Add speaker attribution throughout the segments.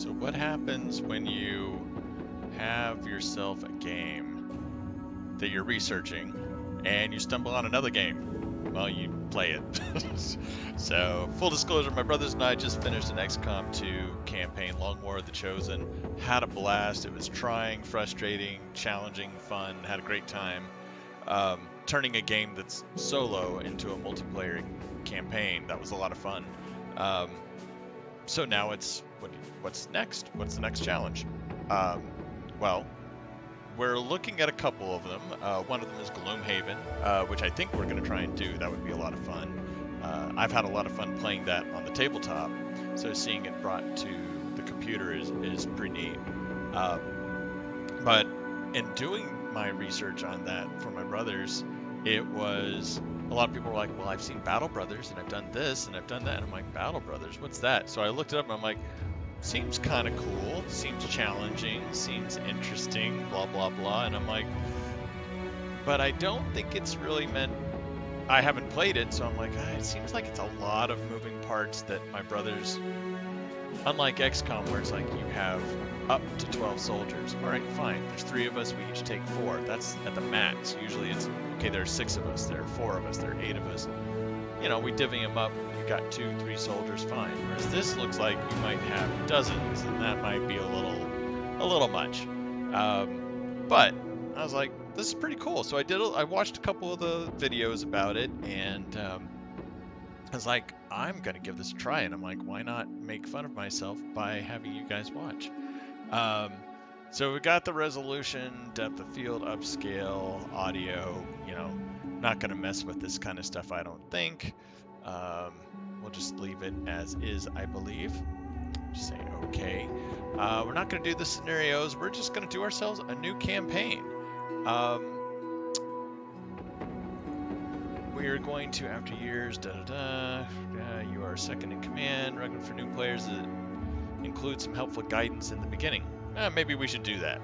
Speaker 1: So what happens when you have yourself a game that you're researching and you stumble on another game? Well, you play it. So, full disclosure, my brothers and I just finished an XCOM 2 campaign, Long War of the Chosen. Had a blast. It was trying, frustrating, challenging, fun. Had a great time. Turning a game that's solo into a multiplayer campaign. That was a lot of fun. So now it's what's next? What's the next challenge? Well, we're looking at a couple of them. One of them is Gloomhaven, which I think we're going to try and do. That would be a lot of fun. I've had a lot of fun playing that on the tabletop, so seeing it brought to the computer is pretty neat. But in doing my research on that for my brothers, it was a lot of people were like, well, I've seen Battle Brothers and I've done this and I've done that. And I'm like, Battle Brothers, what's that? So I looked it up and I'm like, seems kind of cool, seems challenging, seems interesting, blah, blah, blah. And I'm like, but I don't think it's really meant, I haven't played it, so I'm like, it seems like it's a lot of moving parts that my brothers, unlike XCOM where it's like you have up to 12 soldiers. All right, fine, there's 3 of us, we each take 4. That's at the max. Usually it's, okay, there are 6 of us, there are 4 of us, there are 8 of us. You know, we divvy them up, you got 2, 3 soldiers, fine. Whereas this looks like you might have dozens, and that might be a little much. But I was like, this is pretty cool. So I watched a couple of the videos about it, and I was like, I'm gonna give this a try. And I'm like, why not make fun of myself by having you guys watch? So we got the resolution, depth of field, upscale, audio. You know, not gonna mess with this kind of stuff, I don't think. We'll just leave it as is, I believe. Just say okay. We're not gonna do the scenarios. We're just gonna do ourselves a new campaign. We are going to, after years, you are second in command, recommend for new players that include some helpful guidance in the beginning. Maybe we should do that.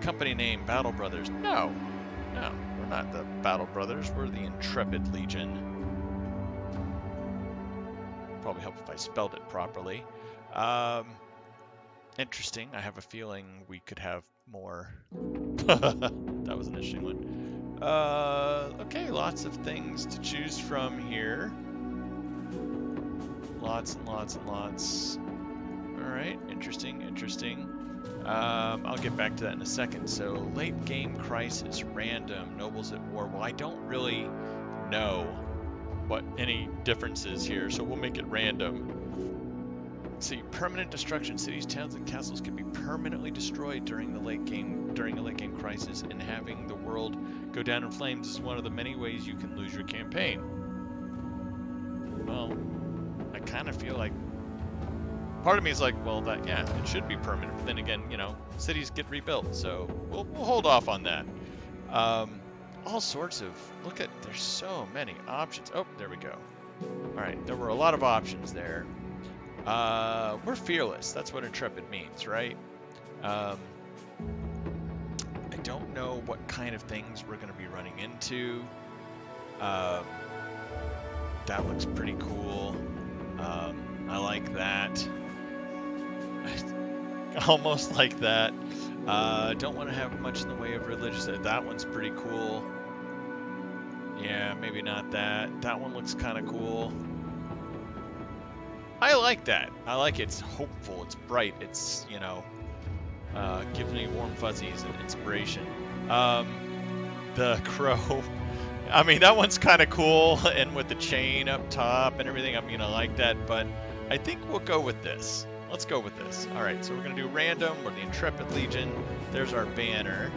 Speaker 1: Company name, Battle Brothers. No, we're not the Battle Brothers, we're the Intrepid Legion. Probably help if I spelled it properly. Interesting. I have a feeling we could have more. That was an interesting one. Okay, lots of things to choose from here. Lots and lots and lots. All right, interesting. I'll get back to that in a second. So, late game crisis, random, nobles at war. Well, I don't really know what any difference is here, so we'll make it random. See, permanent destruction. Cities, towns, and castles can be permanently destroyed during a late game crisis, and having the world go down in flames is one of the many ways you can lose your campaign. Well, I kind of feel like part of me is like, well, it should be permanent. But then again, you know, cities get rebuilt, so we'll hold off on that. All sorts of there's so many options. Oh, there we go. All right, there were a lot of options there. We're fearless. That's what intrepid means, right? I don't know what kind of things we're going to be running into. That looks pretty cool. I like that. Almost like that. Don't want to have much in the way of religious. That one's pretty cool. Yeah, maybe not that. That one looks kind of cool. I like that. I like it. It's hopeful. It's bright. It's, you know, gives me warm fuzzies and inspiration. The crow. I mean, that one's kind of cool, and with the chain up top and everything, I'm gonna like that. But I think we'll go with this. Let's go with this. All right. So we're gonna do random. We're the Intrepid Legion. There's our banner.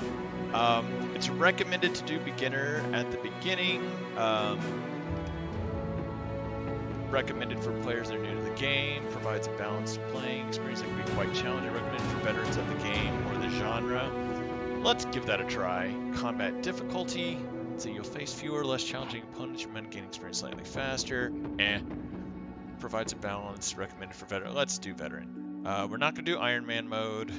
Speaker 1: It's recommended to do beginner at the beginning. Recommended for players that are new to the game, provides a balanced playing experience that can be quite challenging, recommended for veterans of the game or the genre. Let's give that a try. Combat difficulty, so you'll face fewer, less challenging opponents, your men gain experience slightly faster. Provides a balance, recommended for veteran. Let's do veteran. We're not going to do Iron Man mode.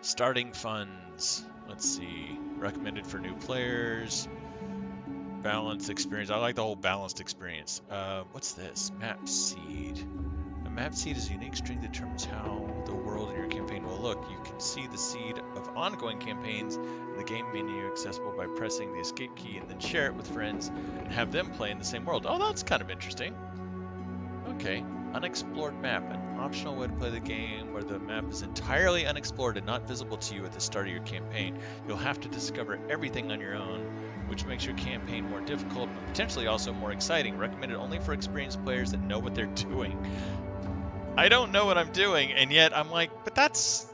Speaker 1: Starting funds, let's see, recommended for new players. Balanced experience. I like the whole balanced experience. What's this? Map seed. A map seed is a unique string that determines how the world in your campaign will look. You can see the seed of ongoing campaigns in the game menu, accessible by pressing the escape key, and then share it with friends and have them play in the same world. Oh, that's kind of interesting. Okay. Unexplored map. An optional way to play the game where the map is entirely unexplored and not visible to you at the start of your campaign. You'll have to discover everything on your own, which makes your campaign more difficult, but potentially also more exciting. Recommended only for experienced players that know what they're doing. I don't know what I'm doing, and yet I'm like, but that's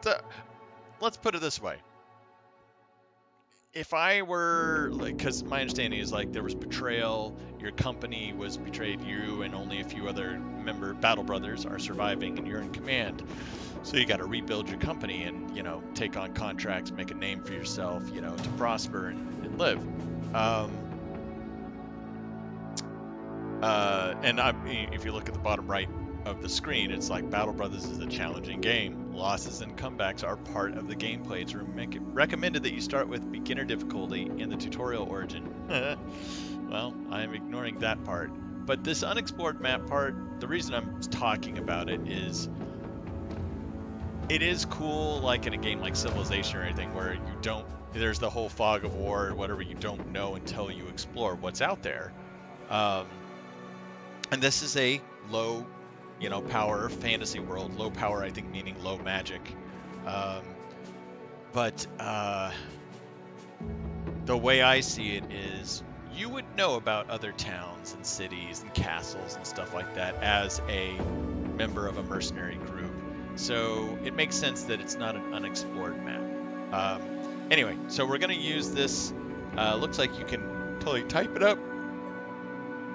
Speaker 1: the... Let's put it this way. If I were, like, because my understanding is, like, there was betrayal, your company was betrayed, you and only a few other battle brothers are surviving, and you're in command. So you got to rebuild your company and, you know, take on contracts, make a name for yourself, you know, to prosper and live. If you look at the bottom right of the screen, it's like Battle Brothers is a challenging game. Losses and comebacks are part of the gameplay. It's recommended that you start with beginner difficulty in the tutorial origin. Well, I'm ignoring that part. But this unexplored map part, the reason I'm talking about it is cool, like in a game like Civilization or anything, where there's the whole fog of war or whatever, you don't know until you explore what's out there. And this is a low, you know, power fantasy world. Low power, I think, meaning low magic. But the way I see it is, you would know about other towns and cities and castles and stuff like that as a member of a mercenary group. So it makes sense that it's not an unexplored map. Anyway, so we're going to use this. Looks like you can totally type it up.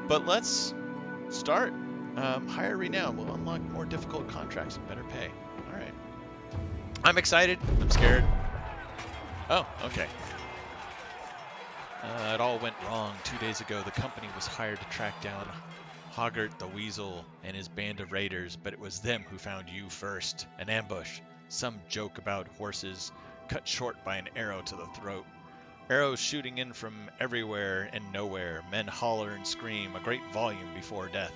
Speaker 1: But let's start. Higher renown will unlock more difficult contracts and better pay. All right. I'm excited. I'm scared. Oh, okay. It all went wrong 2 days ago. The company was hired to track down Hoggart the Weasel and his band of raiders, but it was them who found you first. An ambush. Some joke about horses cut short by an arrow to the throat. Arrows shooting in from everywhere and nowhere. Men holler and scream, a great volume before death.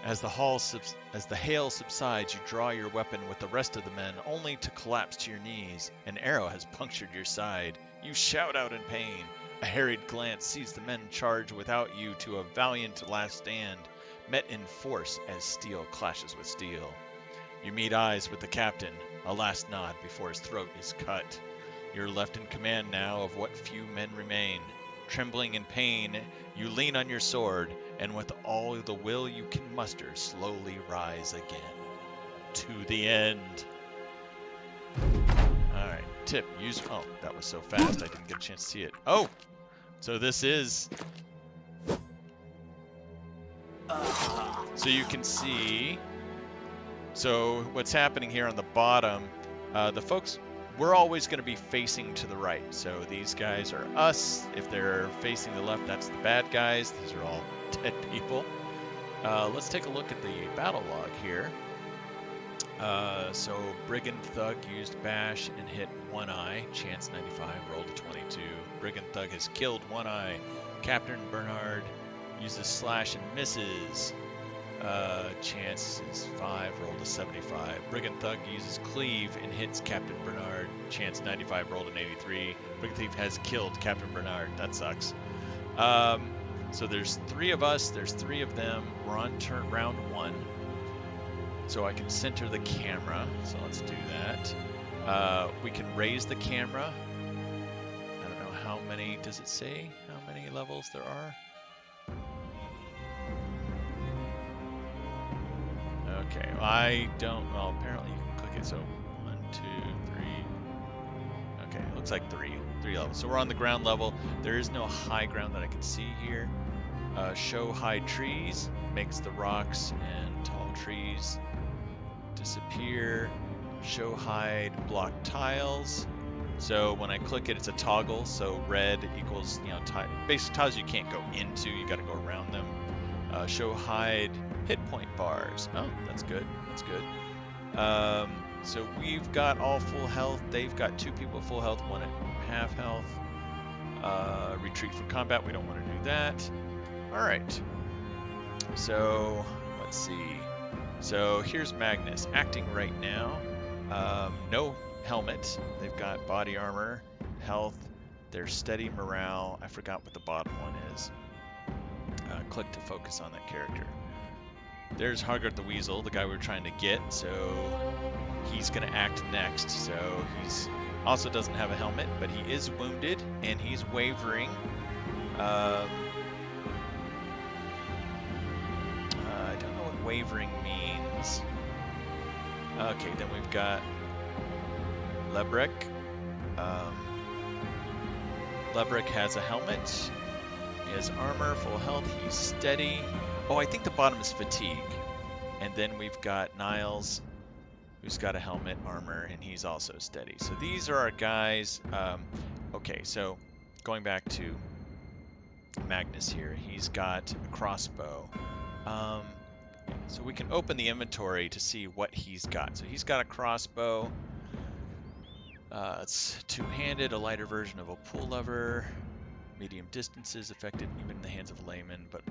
Speaker 1: As the hail subsides, you draw your weapon with the rest of the men, only to collapse to your knees. An arrow has punctured your side. You shout out in pain. A harried glance sees the men charge without you to a valiant last stand, met in force as steel clashes with steel. You meet eyes with the captain, a last nod before his throat is cut. You're left in command now of what few men remain. Trembling in pain, you lean on your sword, and with all the will you can muster, slowly rise again. To the end. Alright, tip, use... Oh, that was so fast I didn't get a chance to see it. Oh! So this is... So you can see... So what's happening here on the bottom, the folks... We're always going to be facing to the right. So these guys are us. If they're facing the left, that's the bad guys. These are all dead people. Let's take a look at the battle log here. So Brigand Thug used Bash and hit One Eye. Chance 95, rolled a 22. Brigand Thug has killed One Eye. Captain Bernard uses Slash and misses. Chance is 5, rolled a 75. Brigand Thug uses Cleave and hits Captain Bernard. Chance 95, rolled an 83. Brigand Thief has killed Captain Bernard. That sucks. So there's 3 of us, there's 3 of them. We're on round 1. So I can center the camera. So let's do that. We can raise the camera. I don't know how many, does it say how many levels there are? Okay, I don't, well, apparently you can click it, so 1, 2, 3, okay, it looks like 3 levels. So we're on the ground level. There is no high ground that I can see here. Show high trees, makes the rocks and tall trees disappear. Show hide block tiles. So when I click it, it's a toggle, so red equals, you know, basic tiles you can't go into, you gotta go around them. Show hide hit point bars. Oh, that's good. That's good. So we've got all full health. They've got 2 people full health, 1 at half health. Retreat from combat, we don't want to do that. Alright, so let's see. So here's Magnus, acting right now. No helmet, they've got body armor, health, they're steady morale. I forgot what the bottom one is. Click to focus on that character. There's Hoggart the Weasel, the guy we were trying to get, so he's going to act next. So he's also doesn't have a helmet, but he is wounded and he's wavering. I don't know what wavering means. Okay, then we've got Lebrek. Lebrek has a helmet. He has armor, full health, he's steady. Oh, I think the bottom is fatigue. And then we've got Niles, who's got a helmet, armor, and he's also steady. So these are our guys. Okay, so going back to Magnus here, he's got a crossbow. So we can open the inventory to see what he's got. So he's got a crossbow. It's two-handed, a lighter version of a pull lever. Medium distances, effective even in the hands of a layman, but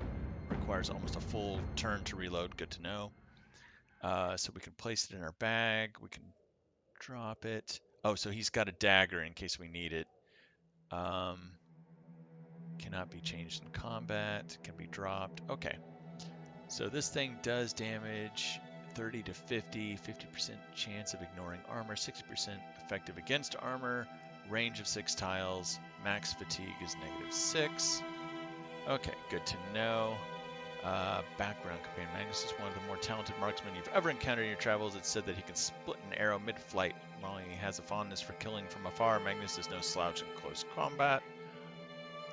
Speaker 1: requires almost a full turn to reload. Good to know. So we can place it in our bag. We can drop it. Oh, so he's got a dagger in case we need it. Cannot be changed in combat. Can be dropped. Okay. So this thing does damage 30 to 50, 50% chance of ignoring armor, 60% effective against armor, range of 6 tiles, max fatigue is -6. Okay, good to know. Background companion. Magnus is one of the more talented marksmen you've ever encountered in your travels. It's said that he can split an arrow mid-flight. While he has a fondness for killing from afar, Magnus is no slouch in close combat.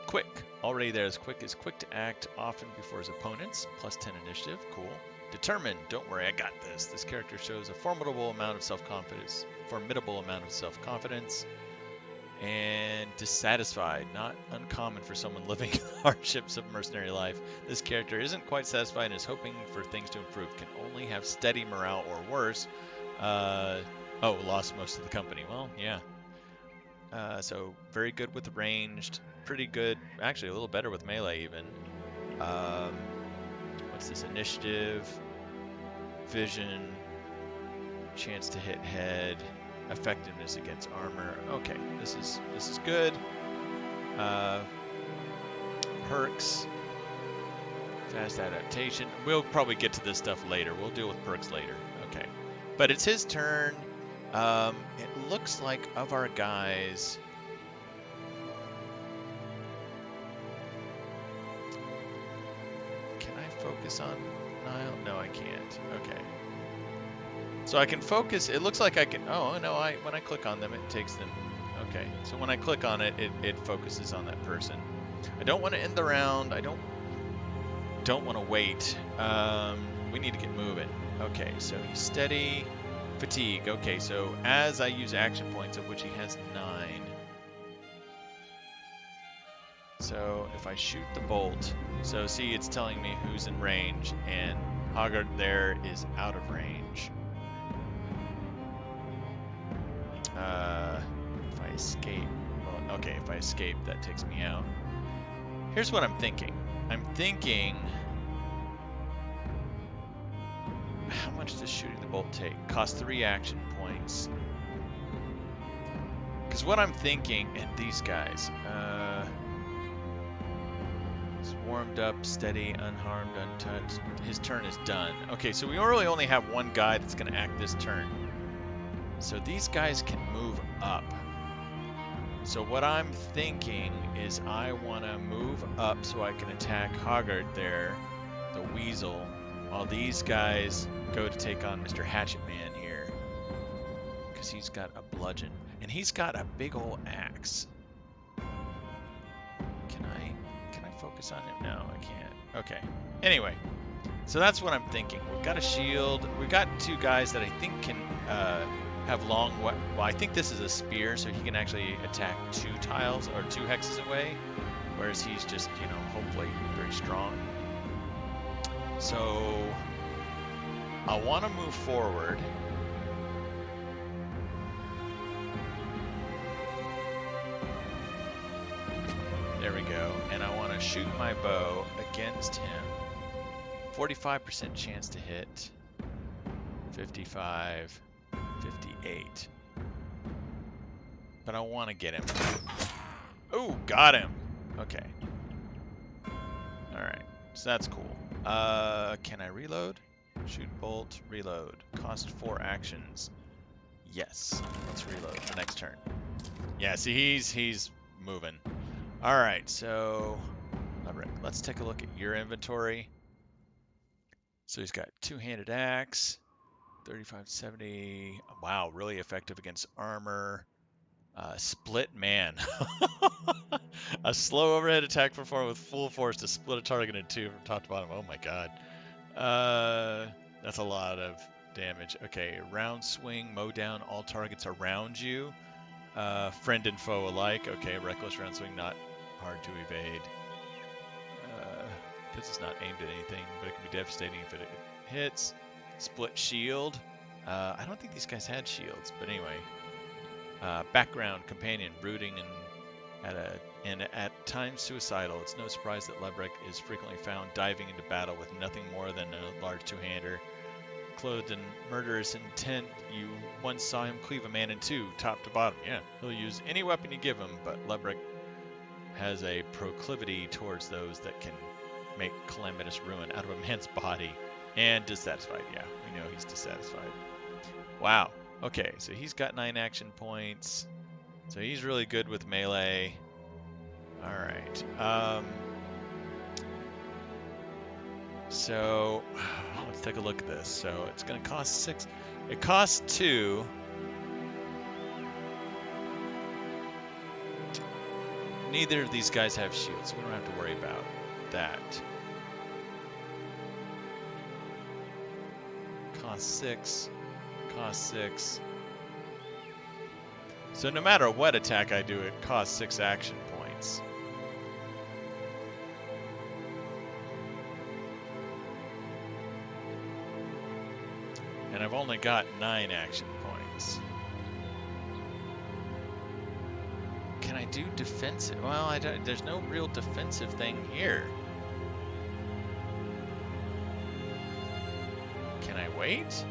Speaker 1: Quick. Already there is quick to act often before his opponents. Plus 10 initiative. Cool. Determined. Don't worry, I got this. This character shows a formidable amount of self-confidence. And dissatisfied, not uncommon for someone living the hardships of mercenary life. This character isn't quite satisfied and is hoping for things to improve. Can only have steady morale or worse. Oh, lost most of the company. Well, yeah. So very good with ranged, pretty good, actually a little better with melee even. What's this? Initiative, vision, chance to hit head. Effectiveness against armor. Okay, this is good. Perks. Fast adaptation. We'll probably get to this stuff later. We'll deal with perks later. Okay. But it's his turn. It looks like of our guys... Can I focus on Nile? No, I can't. Okay. So I can focus, it looks like I can, oh no, when I click on them, it takes them, okay. So when I click on it, it focuses on that person. I don't want to end the round, I don't want to wait. We need to get moving. Okay, so he's steady, fatigue. Okay, so as I use action points, of which he has 9. So if I shoot the bolt, so see it's telling me who's in range, and Hoggart there is out of range. If I escape, well, okay, if I escape, that takes me out. Here's what I'm thinking. I'm thinking, how much does shooting the bolt take? Cost 3 action points. Because what I'm thinking, and these guys, he's warmed up, steady, unharmed, untouched. His turn is done. Okay, so we really only have one guy that's going to act this turn. So these guys can move up. So what I'm thinking is I want to move up so I can attack Hoggart there, the Weasel, while these guys go to take on Mr. Hatchet Man here. Because he's got a bludgeon. And he's got a big old axe. Can I focus on him? No, I can't. Okay. Anyway, so that's what I'm thinking. We've got a shield. We've got 2 guys that I think can... have long, well, I think this is a spear, so he can actually attack 2 tiles or 2 hexes away, whereas he's just, you know, hopefully very strong. So I want to move forward. There we go. And I want to shoot my bow against him. 45% chance to hit. 55, 58. But I want to get him. Oh, got him. Okay. Alright, so that's cool. Can I reload? Shoot, bolt, reload. Cost 4 actions. Yes. Let's reload the next turn. Yeah, see, he's moving. Alright, so let's take a look at your inventory. So he's got two-handed axe, 35-70. Wow, really effective against armor. Split man. A slow overhead attack performed with full force to split a target in two from top to bottom. Oh my god. That's a lot of damage. Okay, round swing, mow down all targets around you. Friend and foe alike. Okay, reckless round swing, not hard to evade. Because it's not aimed at anything, but it can be devastating if it hits. Split shield. I don't think these guys had shields, but anyway. Background, companion, brooding, and at times suicidal. It's no surprise that Lebrek is frequently found diving into battle with nothing more than a large two-hander. Clothed in murderous intent, you once saw him cleave a man in two, top to bottom. Yeah, he'll use any weapon you give him, but Lebrek has a proclivity towards those that can make calamitous ruin out of a man's body. And dissatisfied, yeah, we know he's dissatisfied. Wow. Okay, so he's got 9 action points. So he's really good with melee. Alright. So let's take a look at this. So it's going to cost 6. It costs 2. Neither of these guys have shields, so we don't have to worry about that. Cost 6. Cost 6. So no matter what attack I do, it costs 6 action points. And I've only got 9 action points. Can I do defensive? Well, there's no real defensive thing here. Can I wait?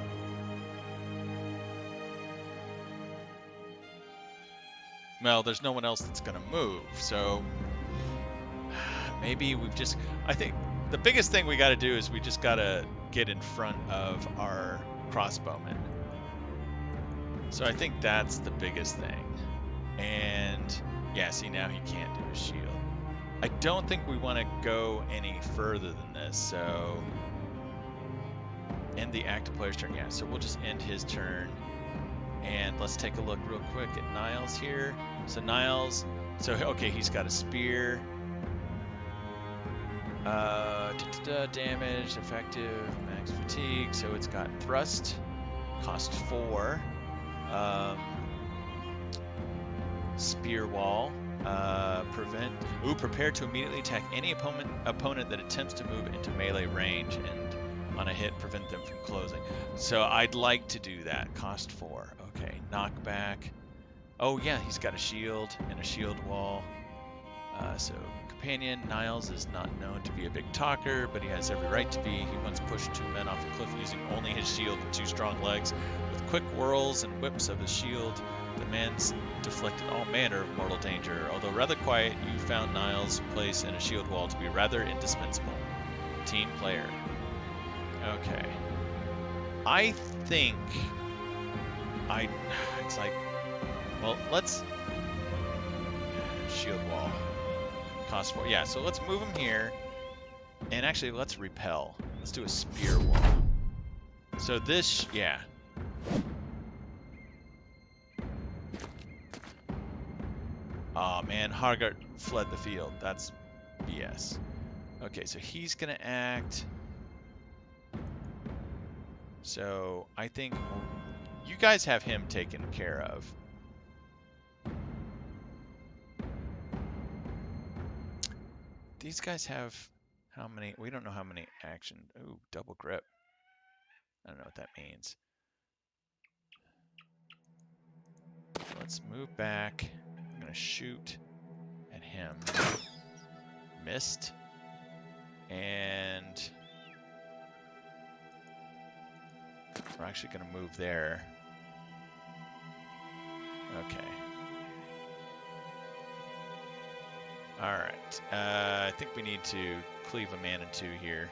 Speaker 1: Well, there's no one else that's going to move, so maybe we've just... I think the biggest thing we got to do is we just got to get in front of our crossbowmen. So I think that's the biggest thing. And yeah, see, now he can't do a shield. I don't think we want to go any further than this, so... End the active player's turn, yeah, so we'll just end his turn. And let's take a look real quick at Niles here. So Niles, so okay, he's got a spear. Damage, effective, max fatigue. So it's got thrust, cost 4. Spear wall, prepare to immediately attack any opponent that attempts to move into melee range, and on a hit, prevent them from closing. So I'd like to do that. Cost 4. Okay, knockback. Oh yeah, he's got a shield and a shield wall. So companion, Niles is not known to be a big talker, but he has every right to be. He once pushed 2 men off a cliff using only his shield and 2 strong legs. With quick whirls and whips of his shield, the man's deflected all manner of mortal danger. Although rather quiet, you found Niles' place in a shield wall to be rather indispensable. Team player. Okay. I think it's like, well, let's shield wall. Cost 4. Yeah, so let's move him here. And actually, let's repel. Let's do a spear wall. So this, yeah. Aw, man, Hargart fled the field. That's BS. Okay, so he's gonna act. So I think you guys have him taken care of. These guys have how many? We don't know how many action. Ooh, double grip. I don't know what that means. Let's move back. I'm gonna shoot at him. Missed. And we're actually going to move there. Okay. All right. I think we need to cleave a man in two here.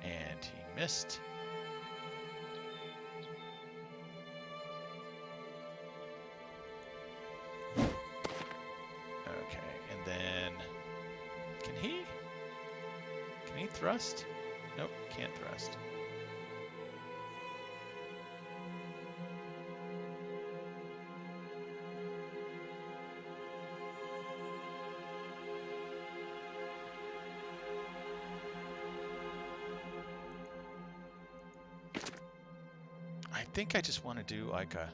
Speaker 1: And he missed. Okay, and then can he thrust? Nope, can't thrust. I think I just want to do like a...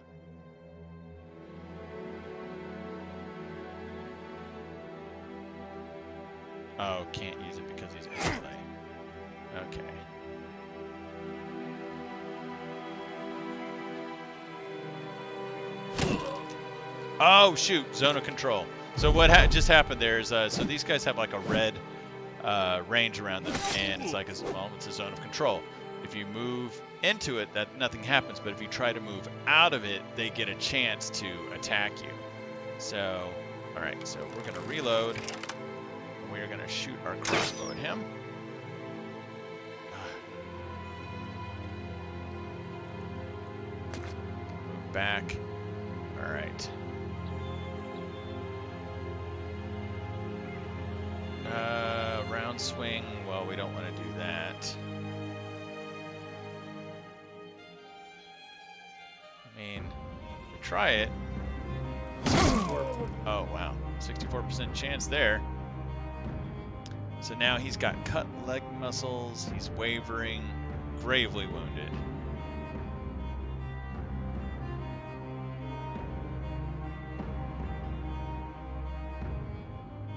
Speaker 1: Oh, can't use it because he's melee. Okay. Oh, shoot. Zone of control. So what just happened there is, so these guys have like a red range around them, and it's like, well, it's a zone of control. If you move into it, that nothing happens, but if you try to move out of it, they get a chance to attack you. So, all right, so we're going to reload, and we're going to shoot our crossbow at him. Move back. All right. Round swing. Well, we don't want to do that. I mean, we try it. 64. Oh, wow. 64% chance there. So now he's got cut leg muscles. He's wavering, gravely wounded.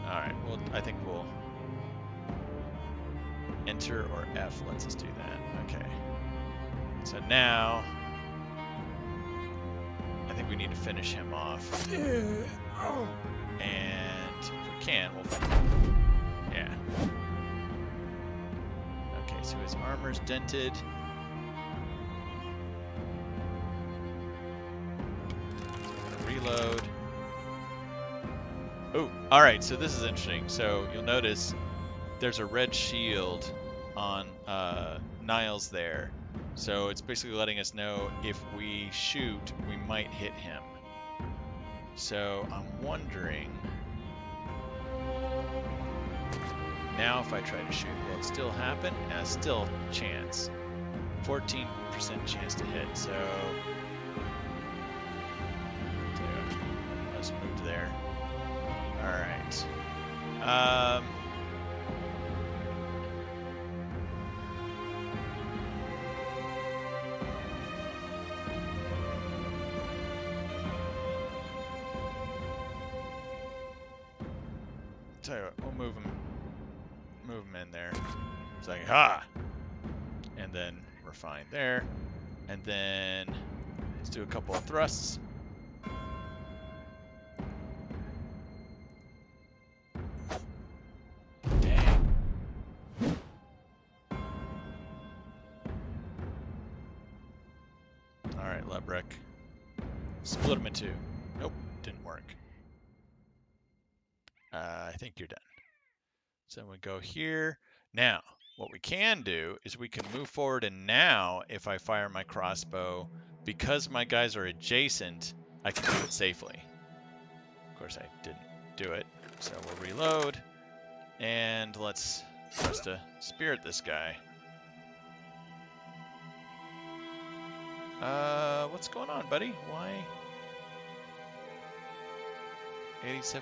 Speaker 1: Alright, well, I think we'll enter or F lets us do that. Okay. So now I think we need to finish him off. And if we can, we'll fight him. Yeah. Okay, so his armor's dented. So we're gonna reload. Oh, alright, so this is interesting. So you'll notice there's a red shield on Niles there. So it's basically letting us know if we shoot, we might hit him. So I'm wondering, now if I try to shoot, will it still happen? Still chance. 14% chance to hit, so let's move there. Alright. Tell you what, we'll move him in there. It's like, ha! And then we're fine there. And then let's do a couple of thrusts. Dang. Alright, Lebrick. Split him in two. Nope, didn't work. I think you're done. So we go here. Now, what we can do is we can move forward, and now if I fire my crossbow, because my guys are adjacent, I can do it safely. Of course, I didn't do it, so we'll reload, and let's thrust a spear at this guy. What's going on, buddy? Why? 87%.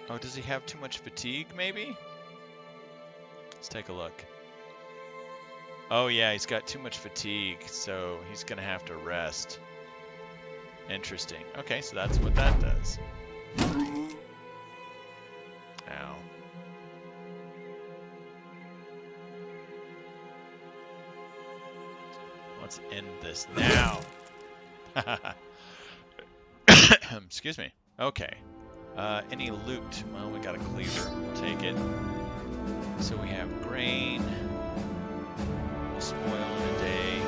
Speaker 1: Oh, does he have too much fatigue, maybe? Let's take a look. Oh, yeah, he's got too much fatigue, so he's going to have to rest. Interesting. Okay, so that's what that does. Ow. Let's end this now. Excuse me. Okay. Any loot? Well, we got a cleaver. We'll take it. So we have grain. We'll spoil in a day.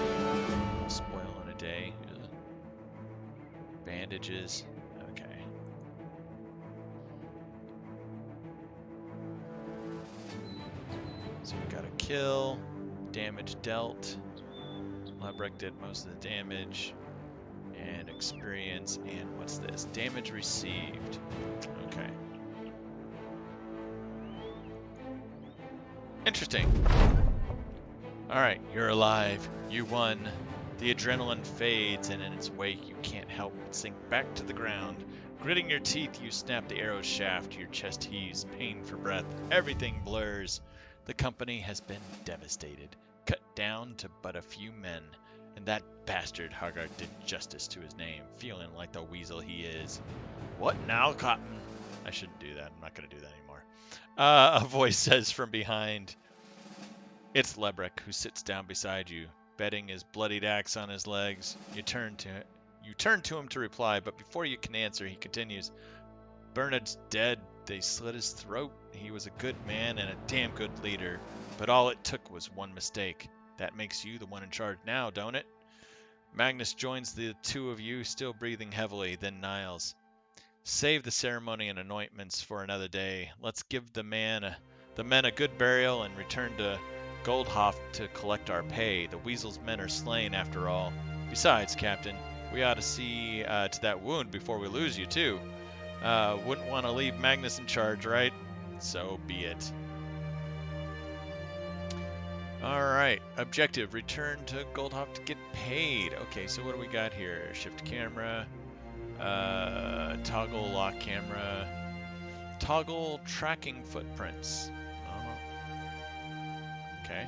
Speaker 1: We'll spoil in a day. Bandages. Okay. So we got a kill. Damage dealt. Lebrek did most of the damage. And experience. And what's this? Damage received. Okay. Interesting. Alright, you're alive. You won. The adrenaline fades, and in its wake, you can't help but sink back to the ground. Gritting your teeth, you snap the arrow's shaft. Your chest heaves, pain for breath. Everything blurs. The company has been devastated, cut down to but a few men. And that bastard Haggard did justice to his name, feeling like the weasel he is. What now, Cotton? I shouldn't do that. I'm not going to do that anymore. A voice says from behind. It's Lebrek, who sits down beside you, bedding his bloodied axe on his legs. You turn to him to reply, but before you can answer, he continues. Bernard's dead. They slit his throat. He was a good man and a damn good leader, but all it took was one mistake. That makes you the one in charge now, don't it? Magnus joins the two of you, still breathing heavily, then Niles. Save the ceremony and anointments for another day. Let's give the men a good burial and return to Goldhof to collect our pay. The weasel's men are slain after all. Besides, Captain, we ought to see to that wound before we lose you too. Wouldn't want to leave Magnus in charge, right? So be it. Alright, objective, return to Goldhof to get paid. Okay, so what do we got here? Shift camera, toggle lock camera, toggle tracking footprints. Okay.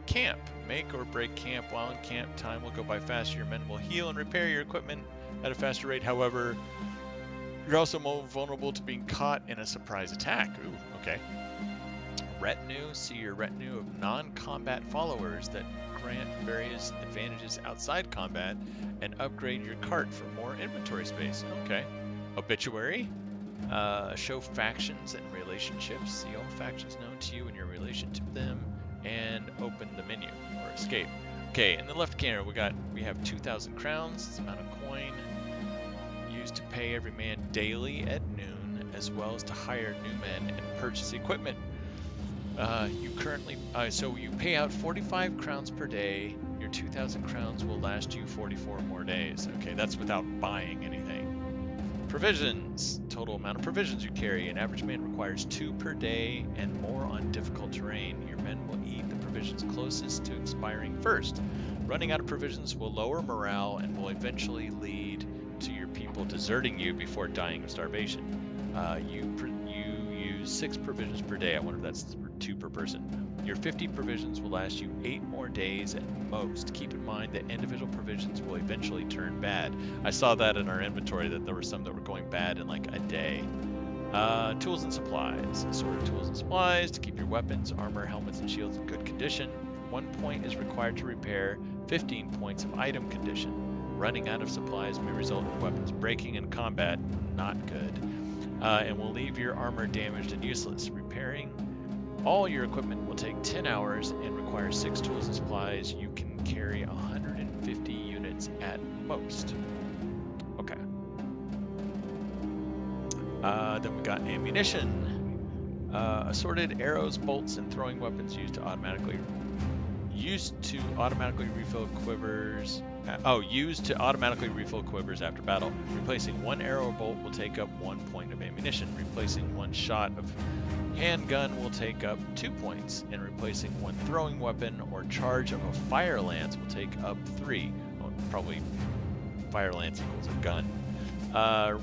Speaker 1: Camp. Make or break camp. While in camp, time will go by faster. Your men will heal and repair your equipment at a faster rate. However, you're also more vulnerable to being caught in a surprise attack. Ooh, okay. Retinue. See your retinue of non-combat followers that grant various advantages outside combat and upgrade your cart for more inventory space. Okay. Obituary. Show factions and relationships. See all factions known to you and your relation to them, and open the menu or escape. Okay, in the left corner we have 2,000 crowns. It's the amount of coin used to pay every man daily at noon, as well as to hire new men and purchase equipment. So you pay out 45 crowns per day. Your 2,000 crowns will last you 44 more days. Okay, that's without buying anything. Provisions. Total amount of provisions you carry. An average man requires 2 per day and more on difficult terrain. Your men will eat the provisions closest to expiring first. Running out of provisions will lower morale and will eventually lead to your people deserting you before dying of starvation. You use 6 provisions per day. I wonder if that's 2 per person. Your 50 provisions will last you 8 more days at most. Keep in mind that individual provisions will eventually turn bad. I saw that in our inventory, that there were some that were going bad in like a day. Tools and supplies. Assorted tools and supplies to keep your weapons, armor, helmets, and shields in good condition. 1 point is required to repair. 15 points of item condition. Running out of supplies may result in weapons breaking in combat. Not good. And will leave your armor damaged and useless. Repairing all your equipment will take 10 hours and require 6 tools and supplies. You can carry 150 units at most. Okay. Then we got ammunition. Assorted arrows, bolts, and throwing weapons used to automatically refill quivers. Used to automatically refill quivers after battle. Replacing 1 arrow or bolt will take up 1 point of ammunition. Replacing 1 shot of handgun will take up 2 points, and replacing 1 throwing weapon or charge of a fire lance will take up 3. Well, probably fire lance equals a gun.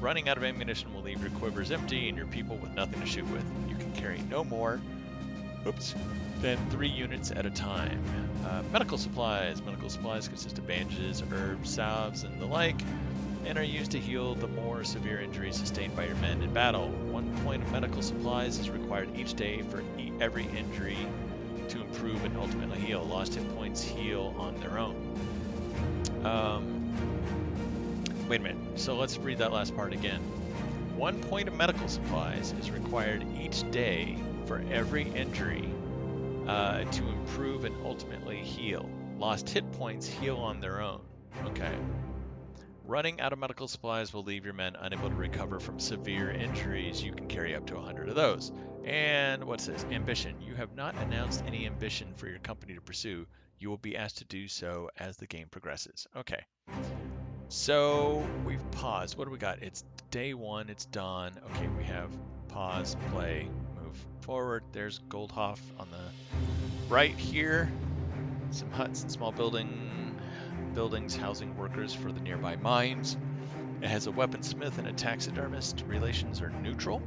Speaker 1: Running out of ammunition will leave your quivers empty and your people with nothing to shoot with. You can carry no more than 3 units at a time. Medical supplies. Medical supplies consist of bandages, herbs, salves, and the like, and are used to heal the more severe injuries sustained by your men in battle. 1 point of medical supplies is required each day for every injury to improve and ultimately heal. Lost hit points heal on their own. Wait a minute. So let's read that last part again. 1 point of medical supplies is required each day for every injury to improve and ultimately heal. Lost hit points heal on their own. Okay. Running out of medical supplies will leave your men unable to recover from severe injuries. You can carry up to 100 of those. And what's this? Ambition. You have not announced any ambition for your company to pursue. You will be asked to do so as the game progresses. Okay. So we've paused. What do we got? It's day 1. It's dawn. Okay, we have pause, play, move forward. There's Goldhoff on the right here. Some huts and small buildings housing workers for the nearby mines. It has a weaponsmith and a taxidermist. Relations are neutral.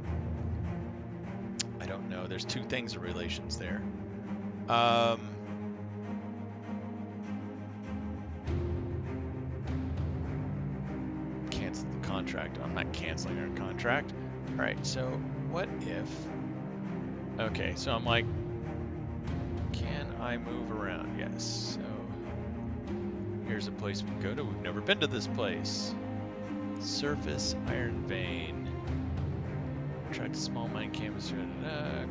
Speaker 1: I don't know. There's 2 things of relations there. Cancel the contract. I'm not canceling our contract. All right. So what if? Okay. So I'm like, can I move around? Yes. So here's a place we can go to. We've never been to this place. Surface, iron vein. Attract a small mine canvas.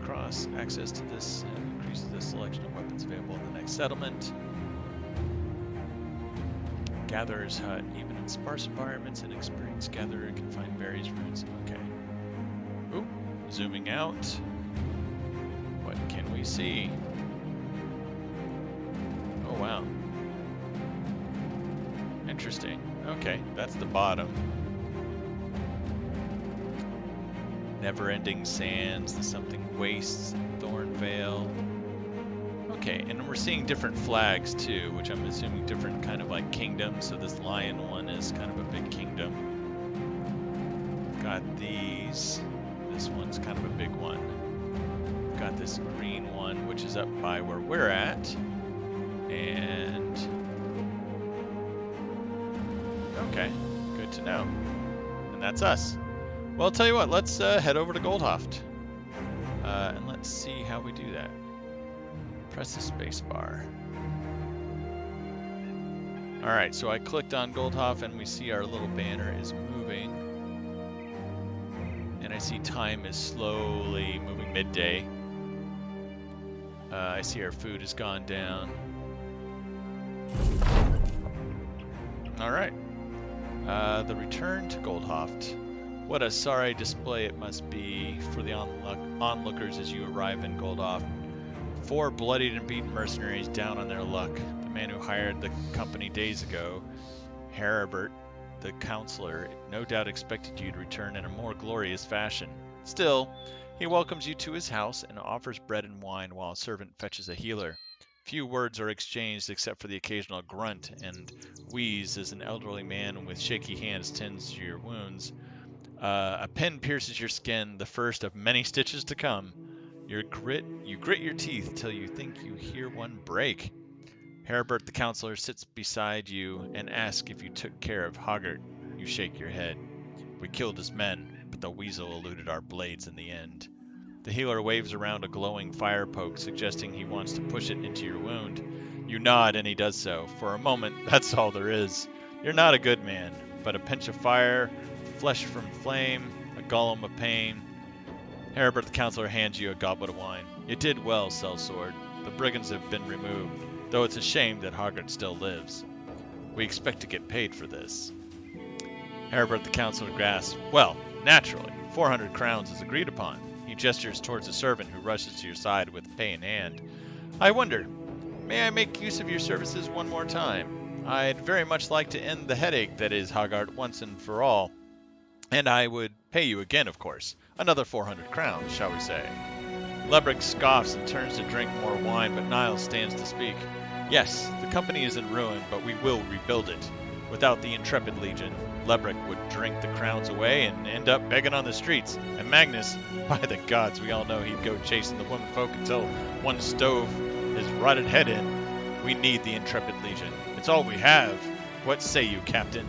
Speaker 1: Cross access to this increases the selection of weapons available in the next settlement. Gatherer's hut. Even in sparse environments, an experienced gatherer can find various roots. Okay. Ooh, zooming out. What can we see? Oh, wow. Interesting. Okay, that's the bottom. Never-ending sands, the something wastes, Thornvale. Okay, and we're seeing different flags too, which I'm assuming different kind of like kingdoms. So this lion one is kind of a big kingdom. We've got these. This one's kind of a big one. We've got this green one, which is up by where we're at. And okay, good to know. And that's us. Well, I'll tell you what, let's head over to Goldhoft. And let's see how we do that. Press the space bar. Alright, so I clicked on Goldhoft and we see our little banner is moving. And I see time is slowly moving midday. I see our food has gone down. Alright. The return to Goldhoft. What a sorry display it must be for the onlookers as you arrive in Goldhoft. 4 bloodied and beaten mercenaries down on their luck. The man who hired the company days ago, Herbert, the counselor, no doubt expected you to return in a more glorious fashion. Still, he welcomes you to his house and offers bread and wine while a servant fetches a healer. Few words are exchanged except for the occasional grunt and wheeze as an elderly man with shaky hands tends to your wounds. A pin pierces your skin, the first of many stitches to come. You grit your teeth till you think you hear one break. Herbert the counselor sits beside you and asks if you took care of Hoggart. You shake your head. We killed his men, but the weasel eluded our blades in the end. The healer waves around a glowing fire poke, suggesting he wants to push it into your wound. You nod and he does so. For a moment, that's all there is. You're not a good man, but a pinch of fire, flesh from flame, a golem of pain. Herbert the counselor hands you a goblet of wine. You did well, sellsword. The brigands have been removed, though it's a shame that Hoggart still lives. We expect to get paid for this. Herbert the counselor grasps. Well, naturally, 400 crowns is agreed upon. He gestures towards a servant who rushes to your side with pay in hand. I wonder, may I make use of your services one more time? I'd very much like to end the headache that is Hoggart once and for all. And I would pay you again, of course. Another 400 crowns, shall we say. Lebrick scoffs and turns to drink more wine, but Niles stands to speak. Yes, the company is in ruin, but we will rebuild it. Without the intrepid legion, Lebrick would drink the crowns away and end up begging on the streets. And Magnus, by the gods, we all know he'd go chasing the womenfolk until one stove his rotted head in. We need the intrepid legion. It's all we have. What say you, Captain?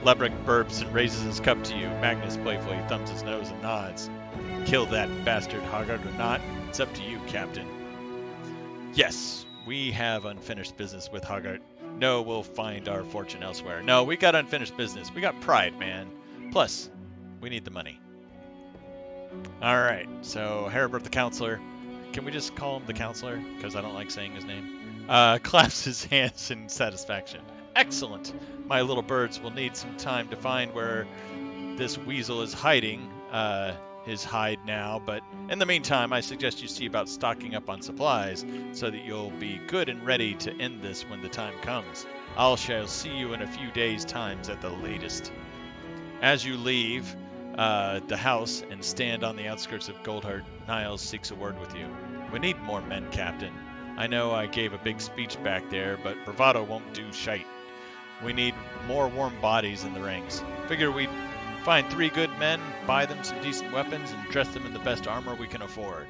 Speaker 1: Lebrick burps and raises his cup to you. Magnus playfully thumbs his nose and nods. Kill that bastard Hoggart or not, it's up to you, Captain. Yes, we have unfinished business with Hoggart. No, we'll find our fortune elsewhere. No, we got unfinished business. We got pride, man. Plus, we need the money. All right, so Herbert the counselor. Can we just call him the counselor? Because I don't like saying his name. Claps his hands in satisfaction. Excellent. My little birds will need some time to find where this weasel is hiding his hide now, but in the meantime, I suggest you see about stocking up on supplies so that you'll be good and ready to end this when the time comes. I shall see you in a few days' times at the latest. As you leave the house and stand on the outskirts of Goldheart, Niles seeks a word with you. We need more men, Captain. I know I gave a big speech back there, but bravado won't do shite. We need more warm bodies in the ranks. Figure we'd find 3 good men, buy them some decent weapons, and dress them in the best armor we can afford.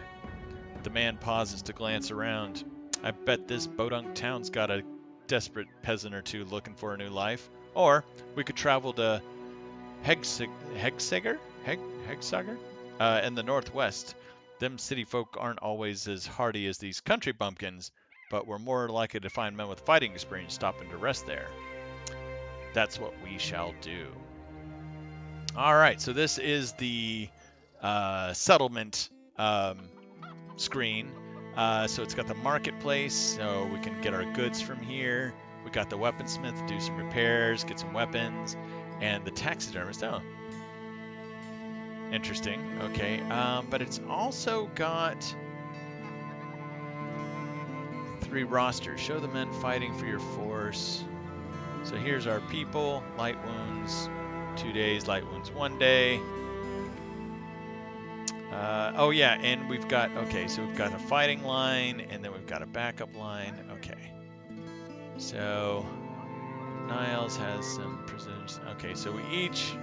Speaker 1: The man pauses to glance around. I bet this Bodunk town's got a desperate peasant or two looking for a new life. Or we could travel to Hegsager in the northwest. Them city folk aren't always as hardy as these country bumpkins, but we're more likely to find men with fighting experience stopping to rest there. That's what we shall do. All right, so this is the settlement screen. So it's got the marketplace, so we can get our goods from here. We got the weaponsmith, do some repairs, get some weapons, and the taxidermist. Oh, interesting. Okay, but it's also got 3 rosters. Show the men fighting for your force. So here's our people. Light wounds, 2 days. Light wounds, 1 day. Oh yeah, and we've got, okay, so we've got a fighting line, and then we've got a backup line. Okay. So Niles has some prisoners. Okay, so we each...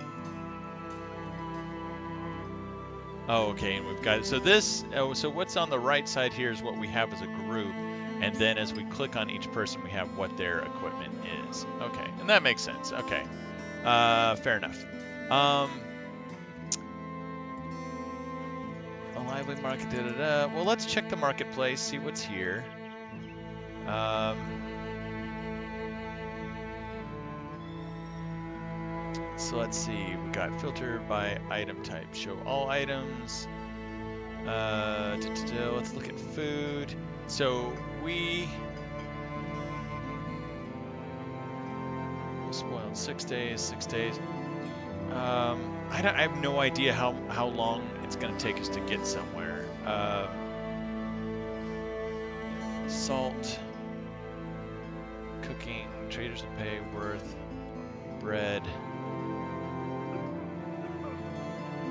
Speaker 1: Oh, okay, and we've got, so this, so what's on the right side here is what we have as a group, and then as we click on each person, we have what their equipment is. Okay, and that makes sense. Okay, fair enough. A lively market, da-da-da. Well, let's check the marketplace, see what's here. So let's see, we got filter by item type, show all items. Let's look at food. So we spoiled 6 days, 6 days. I have no idea how long it's going to take us to get somewhere. Salt, cooking, traders will pay, worth, bread,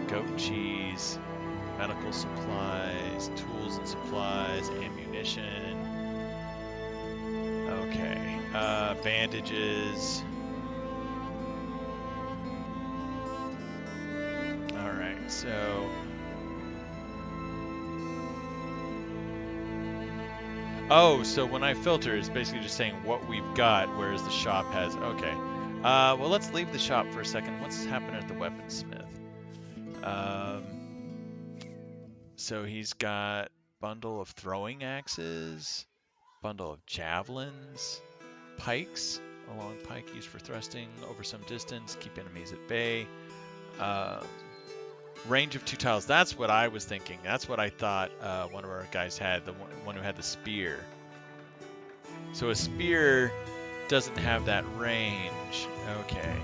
Speaker 1: goat cheese, medical supplies, tools and supplies, ammunition. Okay, bandages. All right, so so when I filter, it's basically just saying what we've got, whereas the shop has. Okay, well, let's leave the shop for a second. What's happening at the weaponsmith? So he's got bundle of throwing axes, bundle of javelins, pikes, a long pike used for thrusting over some distance, keep enemies at bay. Range of 2 tiles. That's what I was thinking. That's what I thought one of our guys had, the one who had the spear. So a spear doesn't have that range. Okay.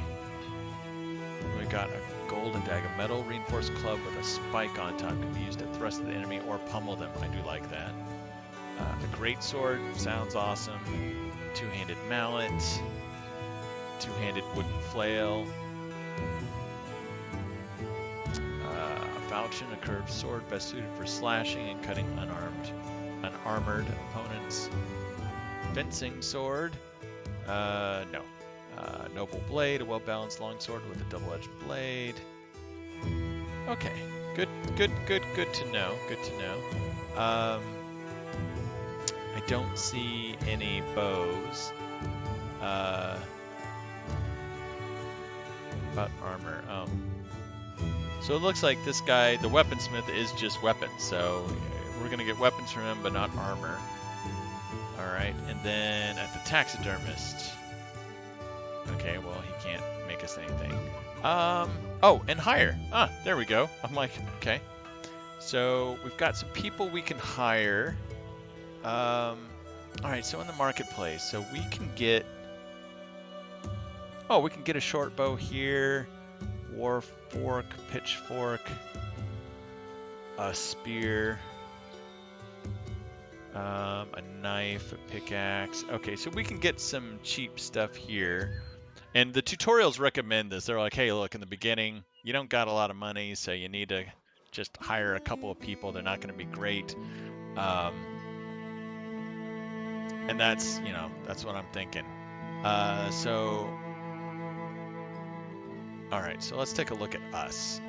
Speaker 1: We got a golden dagger, metal reinforced club with a spike on top, can be used to thrust at the enemy or pummel them. I do like that. A great sword sounds awesome. 2-handed mallet, 2-handed wooden flail, a falchion, a curved sword best suited for slashing and cutting unarmored opponents. Fencing sword, no. Noble blade, a well-balanced longsword with a double-edged blade. Okay, good to know. Good to know. I don't see any bows. About armor. So it looks like this guy, the weaponsmith, is just weapons. So we're gonna get weapons from him, but not armor. All right, and then at the taxidermist. Okay, well, he can't make us anything. Oh, and hire. Ah, there we go. I'm like, okay. So we've got some people we can hire. All right, so in the marketplace, so we can get... Oh, we can get a short bow here, war fork, pitchfork, a spear, a knife, a pickaxe. Okay, so we can get some cheap stuff here. And the tutorials recommend this. They're like, hey, look, in the beginning, you don't got a lot of money, so you need to just hire a couple of people. They're not going to be great. And that's, you know, that's what I'm thinking. All right, so let's take a look at us.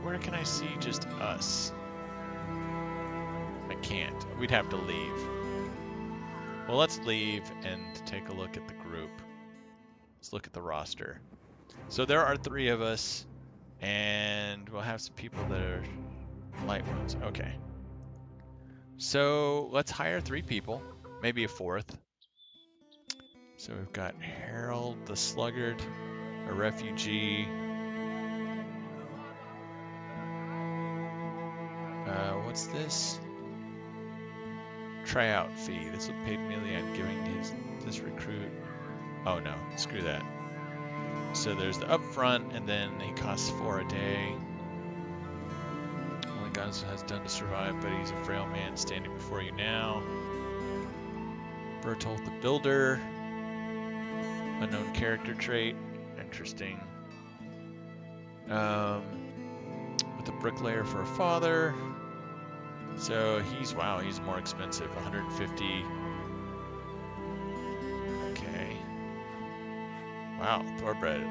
Speaker 1: Where can I see just us? I can't. We'd have to leave. Well, let's leave and take a look at the group. Let's look at the roster. So there are 3 of us, and we'll have some people that are light ones. Okay. So let's hire 3 people, maybe a 4th. So we've got Harold the Sluggard, a refugee. What's this? Tryout fee. This will pay merely on giving this recruit. Oh no, screw that. So there's the upfront, and then he costs 4 a day. Only God has done to survive, but he's a frail man standing before you now. Bertolt the Builder. Unknown character trait. Interesting. With a bricklayer for a father. So he's, wow, he's more expensive. 150. Okay. Wow, thoroughbred.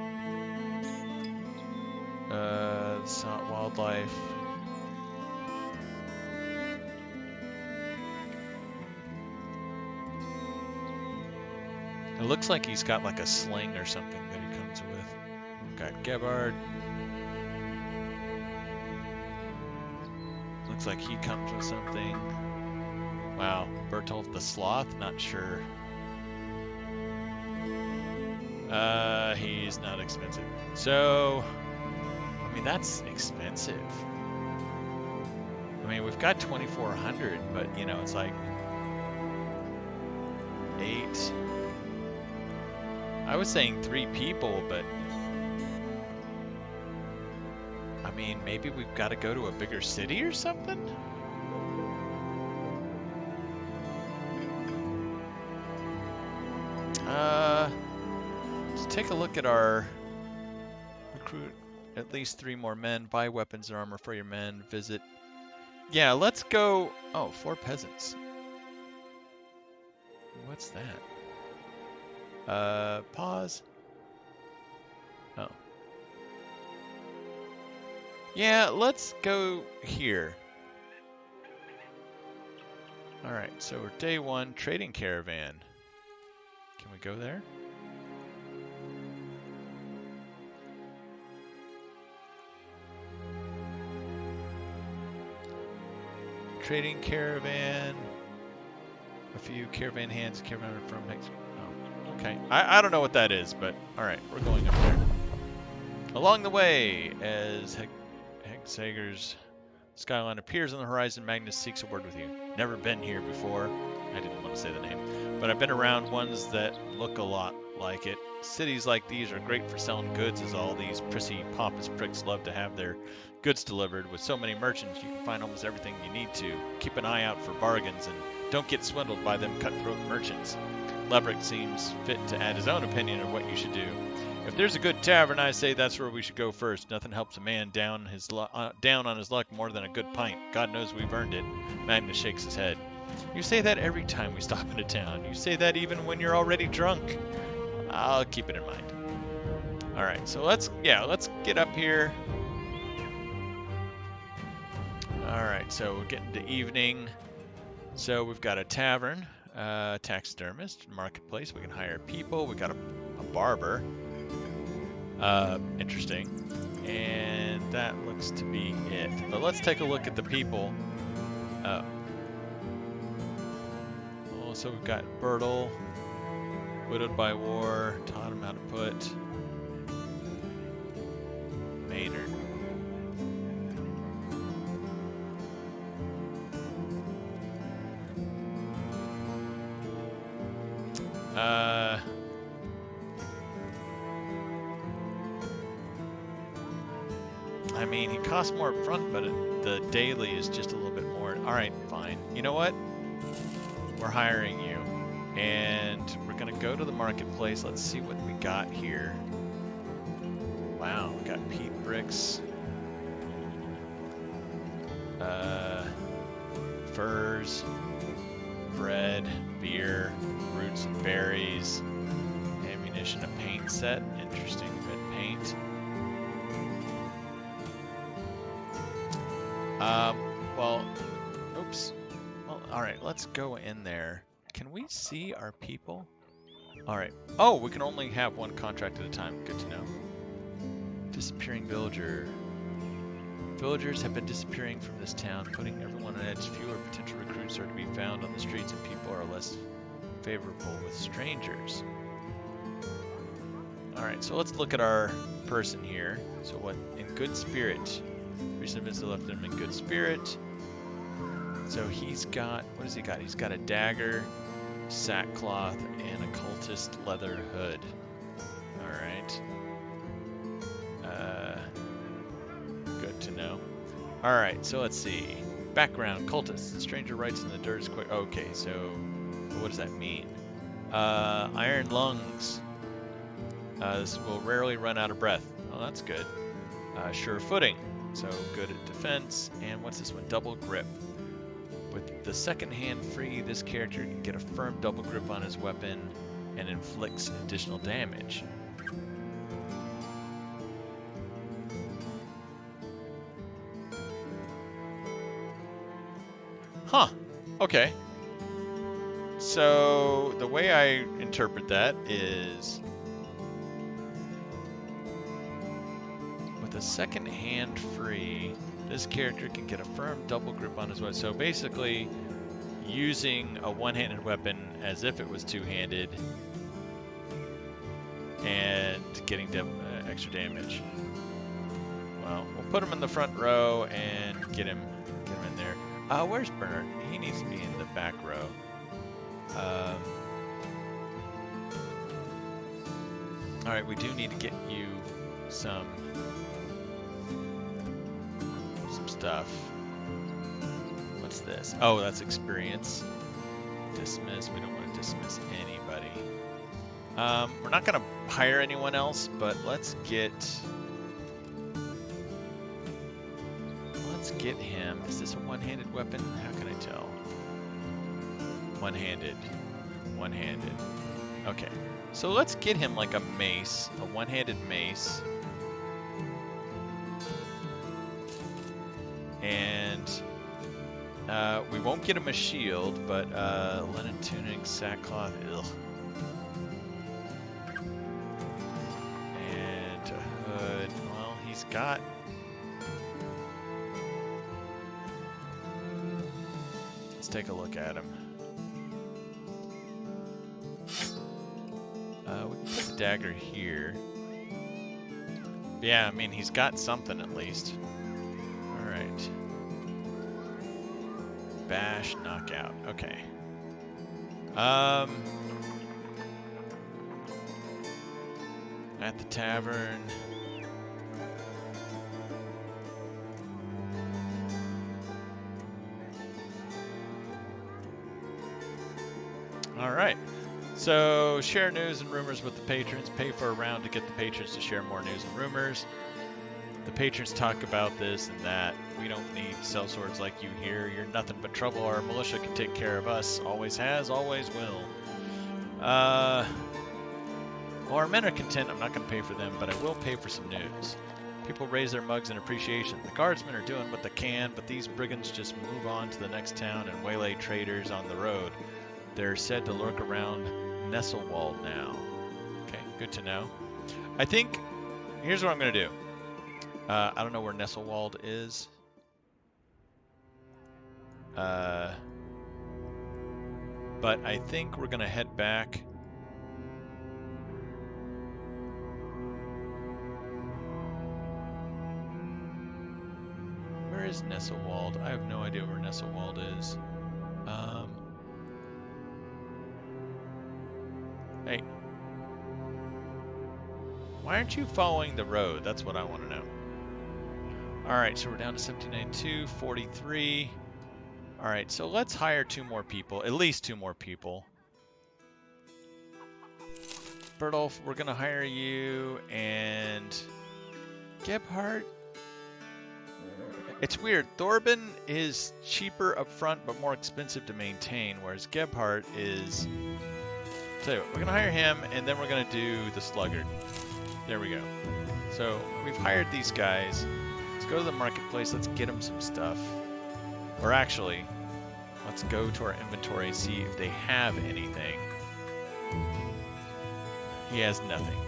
Speaker 1: Sought wildlife. It looks like he's got like a sling or something that he comes with. Got Gebhard. Looks like he comes with something. Wow, Bertolt the Sloth, not sure. He's not expensive. So, I mean, that's expensive. I mean, we've got 2,400, but you know, it's like 8. I was saying 3 people, but I mean, maybe we've got to go to a bigger city or something? Let's take a look at our recruit at least 3 more men, buy weapons and armor for your men, visit. Yeah, let's go. Oh, 4 peasants. What's that? Pause. Oh. Yeah, let's go here. Alright, so we're day 1, trading caravan. Can we go there? Trading caravan. A few caravan hands, caravan from Mexico. Oh, okay. I don't know what that is, but alright, we're going up there. Along the way, as Hegsager's skyline appears on the horizon, Magnus seeks a word with you. Never been here before. I didn't want to say the name, but I've been around ones that look a lot like it. Cities like these are great for selling goods, as all these prissy, pompous pricks love to have their goods delivered. With so many merchants, you can find almost everything you need to. Keep an eye out for bargains, and don't get swindled by them cutthroat merchants. Leverick seems fit to add his own opinion of what you should do. If there's a good tavern, I say that's where we should go first. Nothing helps a man down on his luck more than a good pint. God knows we've earned it. Magnus shakes his head. You say that every time we stop in a town. You say that even when you're already drunk. I'll keep it in mind. All right, so let's get up here. All right, so we're getting to evening. So we've got a tavern, taxidermist, marketplace. We can hire people. We got a barber. Interesting. And that looks to be it. But let's take a look at the people. Oh, so we've got Bertle, widowed by war, taught him how to put. Maynard. I mean, he costs more up front, but the daily is just a little bit more. All right, fine. You know what? We're hiring you, and we're gonna go to the marketplace. Let's see what we got here. Wow, we got peat bricks, furs, bread, beer, roots and berries, ammunition, a paint set. Interesting, red paint. Well, oops. Well, all right, let's go in there. Can we see our people? All right. Oh, we can only have one contract at a time. Good to know. Disappearing villager. Villagers have been disappearing from this town, putting everyone on edge. Fewer potential recruits are to be found on the streets, and people are less favorable with strangers. All right, so let's look at our person here. So what? In good spirit. Recent events have left him in good spirit. So he's got, what has he got? He's got a dagger, sackcloth, and a cultist leather hood. All right. Good to know. All right, so let's see. Background, cultist. The stranger writes in the dirt is quick. Okay, so what does that mean? Iron lungs. This will rarely run out of breath. Oh, that's good. Sure footing. So good at defense. And what's this one? Double grip. With the second hand free, this character can get a firm double grip on his weapon and inflicts additional damage. Huh. Okay. So the way I interpret that is with a second hand free, this character can get a firm double grip on his weapon. So basically using a one-handed weapon as if it was two-handed and getting extra damage. Well, we'll put him in the front row and get him in there. Where's Bernard? He needs to be in the back row. All right, we do need to get you some stuff. What's this? Oh, that's experience. Dismiss. We don't want to dismiss anybody. We're not going to hire anyone else, but let's get him. Is this a one-handed weapon? How can I tell? One-handed. One-handed. Okay. So let's get him like a mace, a one-handed mace. And we won't get him a shield, but linen tunic, sackcloth, ugh. And a hood. Well, he's got... Let's take a look at him. We can put the dagger here. Yeah, I mean, he's got something at least. Alright. Bash, knockout. Okay. At the tavern. Alright. So, share news and rumors with the patrons. Pay for a round to get the patrons to share more news and rumors. The patrons talk about this and that. We don't need sellswords like you here. You're nothing but trouble. Our militia can take care of us. Always has, always will. Well, our men are content. I'm not going to pay for them, but I will pay for some news. People raise their mugs in appreciation. The guardsmen are doing what they can, but these brigands just move on to the next town and waylay traders on the road. They're said to lurk around Nesselwald now. Okay, good to know. I think, here's what I'm going to do. I don't know where Nesselwald is. But I think we're gonna head back. Where is Nesselwald? I have no idea where Nesselwald is. Hey. Why aren't you following the road? That's what I want to know. Alright, so we're down to 79.2, 43. Alright, so let's hire 2 more people. At least 2 more people. Bertolf, we're going to hire you, and Gebhardt. It's weird. Thorben is cheaper up front, but more expensive to maintain, whereas Gebhardt is... Tell you what, we're going to hire him, and then we're going to do the Sluggard. There we go. So, we've hired these guys. Let's go to the marketplace, let's get them some stuff. Or actually, let's go to our inventory and see if they have anything. He has nothing.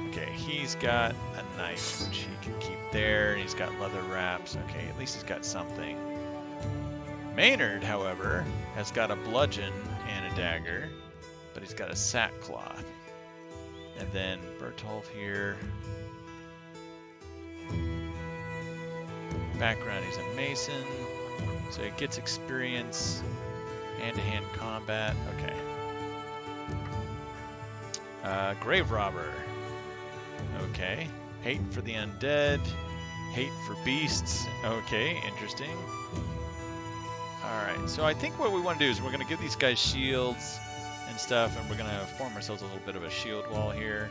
Speaker 1: Okay, he's got a knife, which he can keep there, and he's got leather wraps. Okay, at least he's got something. Maynard, however, has got a bludgeon and a dagger, but he's got a sackcloth. And then Bertolf here. Background, he's a mason, so he gets experience, hand-to-hand combat. Okay. Grave robber. Okay. Hate for the undead. Hate for beasts. Okay, interesting. Alright, so I think what we want to do is we're going to give these guys shields and stuff, and we're going to form ourselves a little bit of a shield wall here.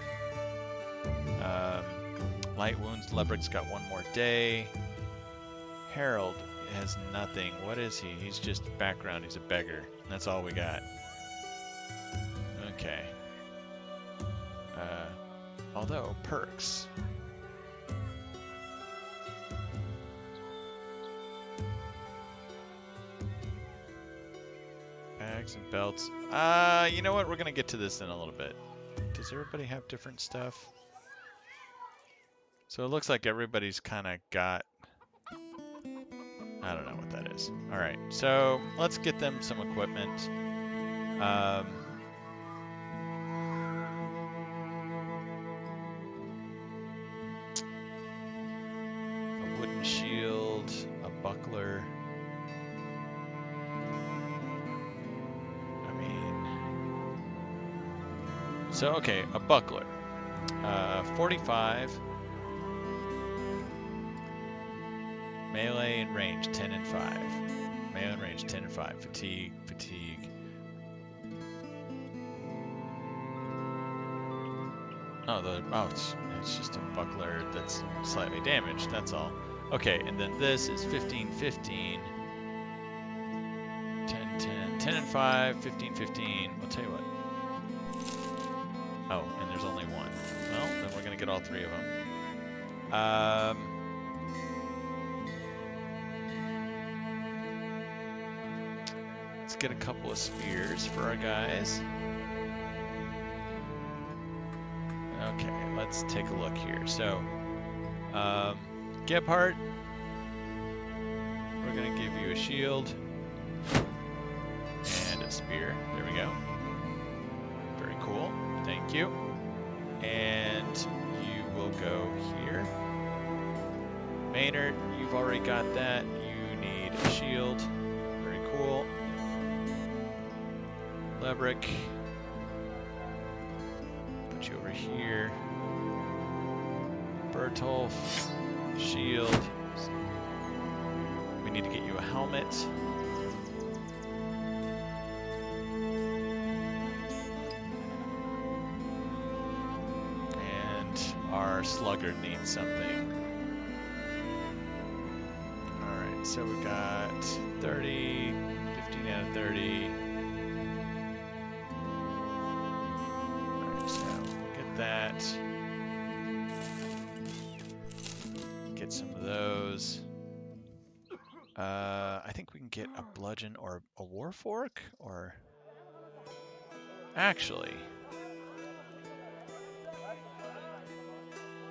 Speaker 1: Light wounds. Lebrick's got 1 more day. Harold has nothing. What is he? He's just background. He's a beggar. That's all we got. Okay. Although, perks. Bags and belts. You know what? We're going to get to this in a little bit. Does everybody have different stuff? So it looks like everybody's kind of got... I don't know what that is. Alright, so let's get them some equipment. A wooden shield, a buckler. I mean... So, okay, a buckler. 45. Melee and range, 10 and 5. Melee and range, 10 and 5. Fatigue, fatigue. Oh, it's just a buckler that's slightly damaged, that's all. Okay, and then this is 15, 15. 10, 10, 10 and 5, 15, 15. I'll tell you what. Oh, and there's only 1. Well, then we're going to get all 3 of them. Let's get a couple of spears for our guys. Okay, let's take a look here. So, Gebhardt, we're going to give you a shield and a spear. There we go. Very cool. Thank you. And you will go here. Maynard, you've already got that. You need a shield. Very cool. Lebrick, put you over here. Bertolf, shield. We need to get you a helmet. And our sluggard needs something. Alright, so we got 30, 15 out of 30. That. Get some of those. I think we can get a bludgeon or a war fork, or actually,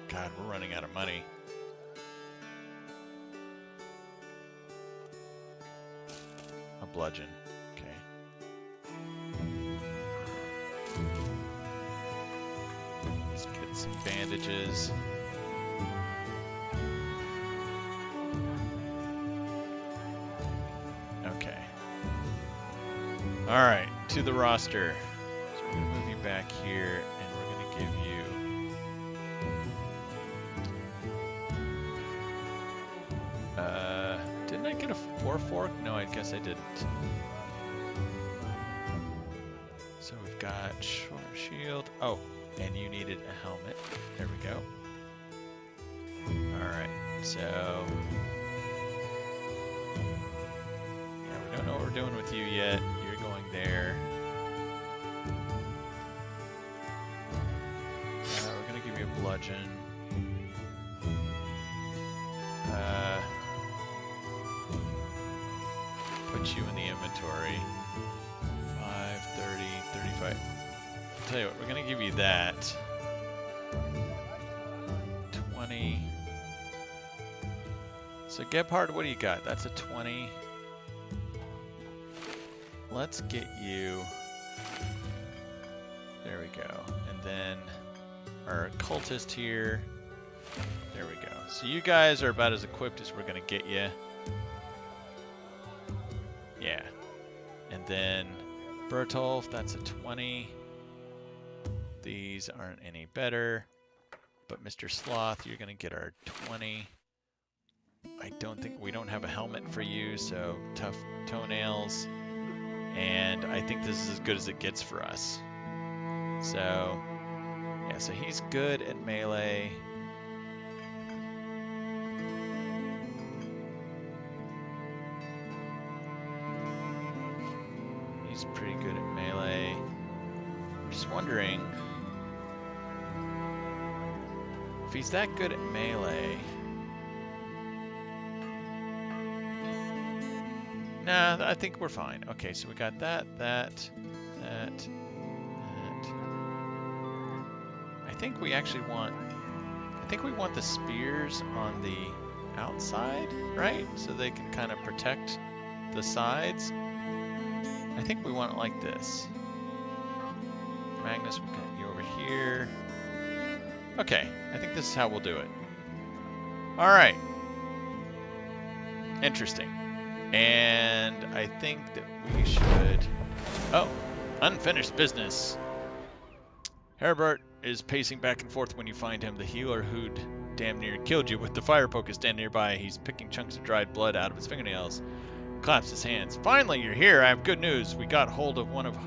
Speaker 1: God, we're running out of money. bludgeon. Okay. Let's get some bandages. Okay. Alright, to the roster. So we're going to move you back here, and we're going to give you... didn't I get a 4-fork? No, I guess I didn't. So we've got short shield. Oh, and you needed a helmet. There we go. Alright, so... yeah, we don't know what we're doing with you yet. You're going there. We're going to give you a bludgeon. Put you in the inventory. 5, 30, 35. I'll tell you what, we're going to give you that. 20. So Gebhard, what do you got? That's a 20. Let's get you... there we go. And then our cultist here. There we go. So you guys are about as equipped as we're going to get you. Yeah. And then Bertolf, that's a 20. These aren't any better. But Mr. Sloth, you're going to get our 20. I don't think... we don't have a helmet for you, so tough toenails. And I think this is as good as it gets for us. So, yeah, so he's good at melee. He's pretty good at melee. I'm just wondering if he's that good at melee. Nah, I think we're fine. Okay, so we got that. I think we actually want... I think we want the spears on the outside, right? So they can kind of protect the sides. I think we want it like this. Magnus, we'll get you over here. Okay, I think this is how we'll do it. All right. Interesting. And I think that we should... oh, unfinished business. Herbert is pacing back and forth when you find him. The healer who'd damn near killed you with the fire poke is standing nearby. He's picking chunks of dried blood out of his fingernails. Claps his hands. Finally, you're here. I have good news. We got hold of one of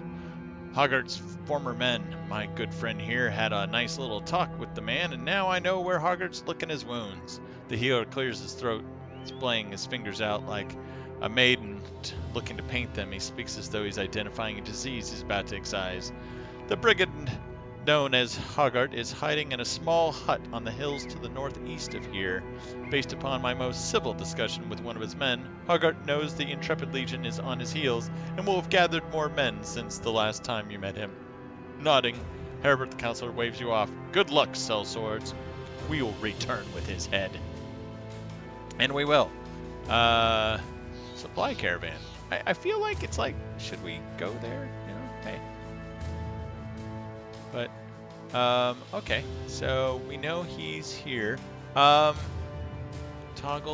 Speaker 1: Hoggart's former men. My good friend here had a nice little talk with the man, and now I know where Hoggart's licking his wounds. The healer clears his throat, splaying his fingers out like a maiden looking to paint them. He speaks as though he's identifying a disease he's about to excise. The brigand known as Hoggart is hiding in a small hut on the hills to the northeast of here. Based upon my most civil discussion with one of his men, Hoggart knows the intrepid legion is on his heels and will have gathered more men since the last time you met him. Nodding, Herbert the counselor waves you off. Good luck, sellswords. We will return with his head. And we will. Supply caravan. I feel like it's like, should we go there? You know, hey. But, okay. So we know he's here. Toggle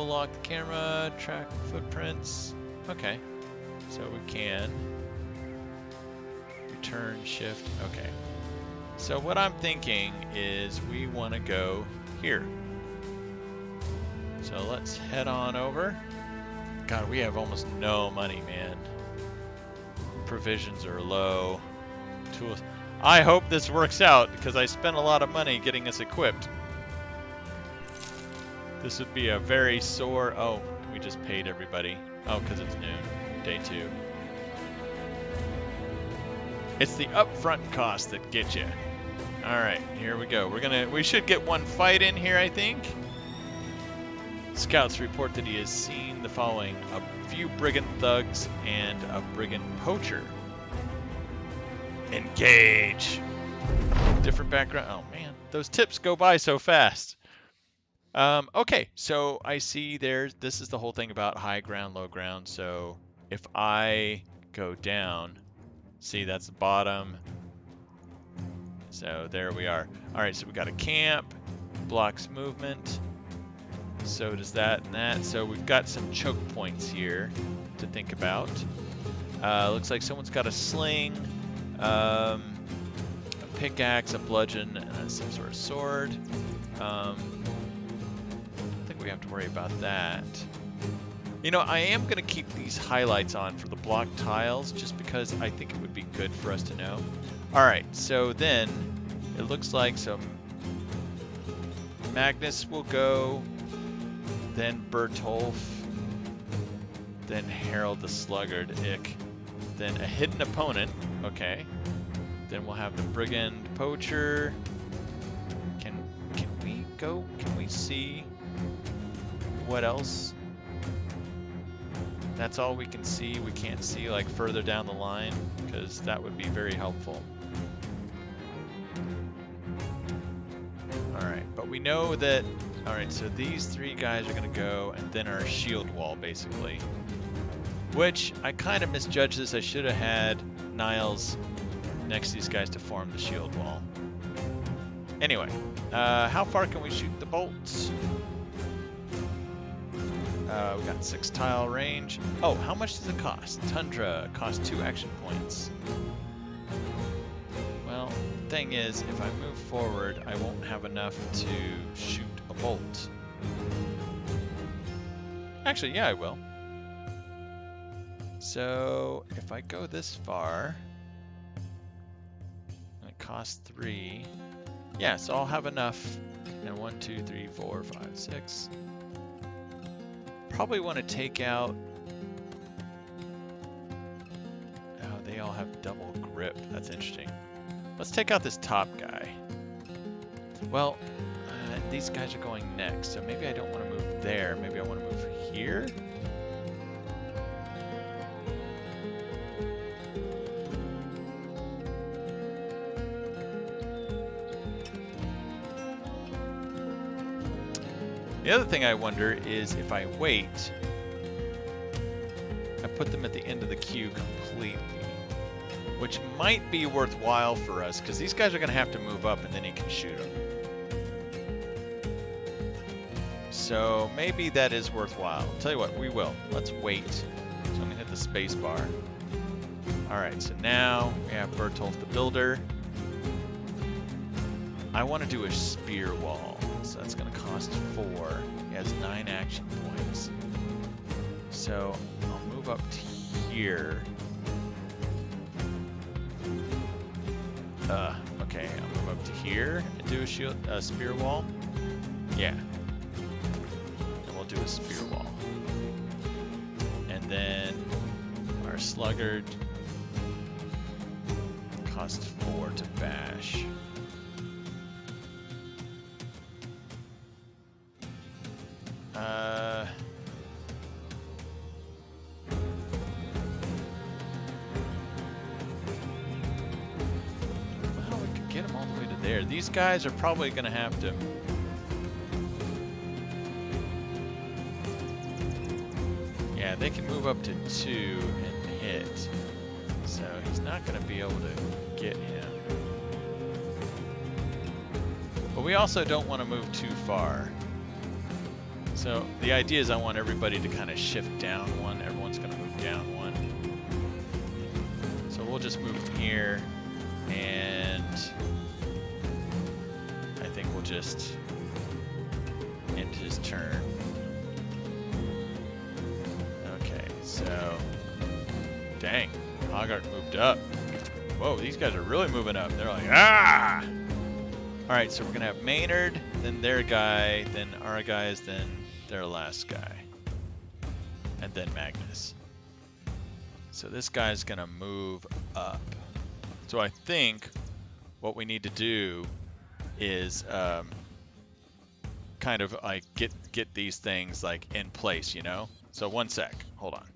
Speaker 1: lock the camera, track footprints. Okay. So we can return shift. Okay. So what I'm thinking is we want to go here. So let's head on over. God, we have almost no money, man. Provisions are low. Tools. I hope this works out because I spent a lot of money getting us equipped. This would be a very sore... oh, we just paid everybody. Oh, because it's noon. Day 2. It's the upfront cost that gets you. Alright, here we go. We should get one fight in here, I think. Scouts report that he has seen the following: a few brigand thugs and a brigand poacher. Engage. Different background. Oh man, those tips go by so fast. Okay, so I see this is the whole thing about high ground, low ground. So if I go down, see that's the bottom. So there we are. All right, so we got a camp, blocks movement. So does that and that. So we've got some choke points here to think about. Looks like someone's got a sling, a pickaxe, a bludgeon, and some sort of sword. I don't think we have to worry about that. You know, I am going to keep these highlights on for the block tiles just because I think it would be good for us to know. Alright, so then it looks like some Magnus will go, then Bertolf, then Harold the Sluggard, ick, then a hidden opponent, okay. Then we'll have the Brigand Poacher. Can we go, can we see what else? That's all we can see. We can't see like further down the line because that would be very helpful. All right, but we know that, all right, so these three guys are gonna go and then our shield wall basically, which I kind of misjudged this. I should have had Niles next to these guys to form the shield wall. Anyway, how far can we shoot the bolts? We got 6 tile range. Oh, how much does it cost? Tundra costs 2 action points. Well, the thing is, if I move forward, I won't have enough to shoot a bolt. Actually, yeah, I will. So, if I go this far, and it costs 3, yeah, so I'll have enough. And 1, 2, 3, 4, 5, 6. Probably want to take out. Oh, they all have double grip. That's interesting. Let's take out this top guy. Well, these guys are going next, so maybe I don't want to move there. Maybe I want to move here. The other thing I wonder is if I wait, I put them at the end of the queue completely, which might be worthwhile for us because these guys are going to have to move up and then he can shoot them. So maybe that is worthwhile. I'll tell you what, we will. Let's wait. So I'm going to hit the space bar. All right, so now we have Bertolf the Builder. I want to do a spear wall, so that's going to cost 4. He has 9 action points. So I'll move up to here. Okay, I'll move up to here and do a spear wall. Yeah. And we'll do a spear wall. And then our sluggard costs 4 to bash. Well, we could get them all the way to there. These guys are probably going to have to. Yeah, they can move up to 2 and hit. So he's not going to be able to get him. But we also don't want to move too far. So the idea is I want everybody to kind of shift down 1. Everyone's going to move down 1. So we'll just move from here, and I think we'll just end his turn. Okay, so dang, Hoggart moved up. Whoa, these guys are really moving up. They're like, ah! All right, so we're going to have Maynard, then their guy, then our guys, then their last guy, and then Magnus. So this guy's gonna move up. So I think what we need to do is kind of like get these things like in place, you know? So 1 sec, hold on.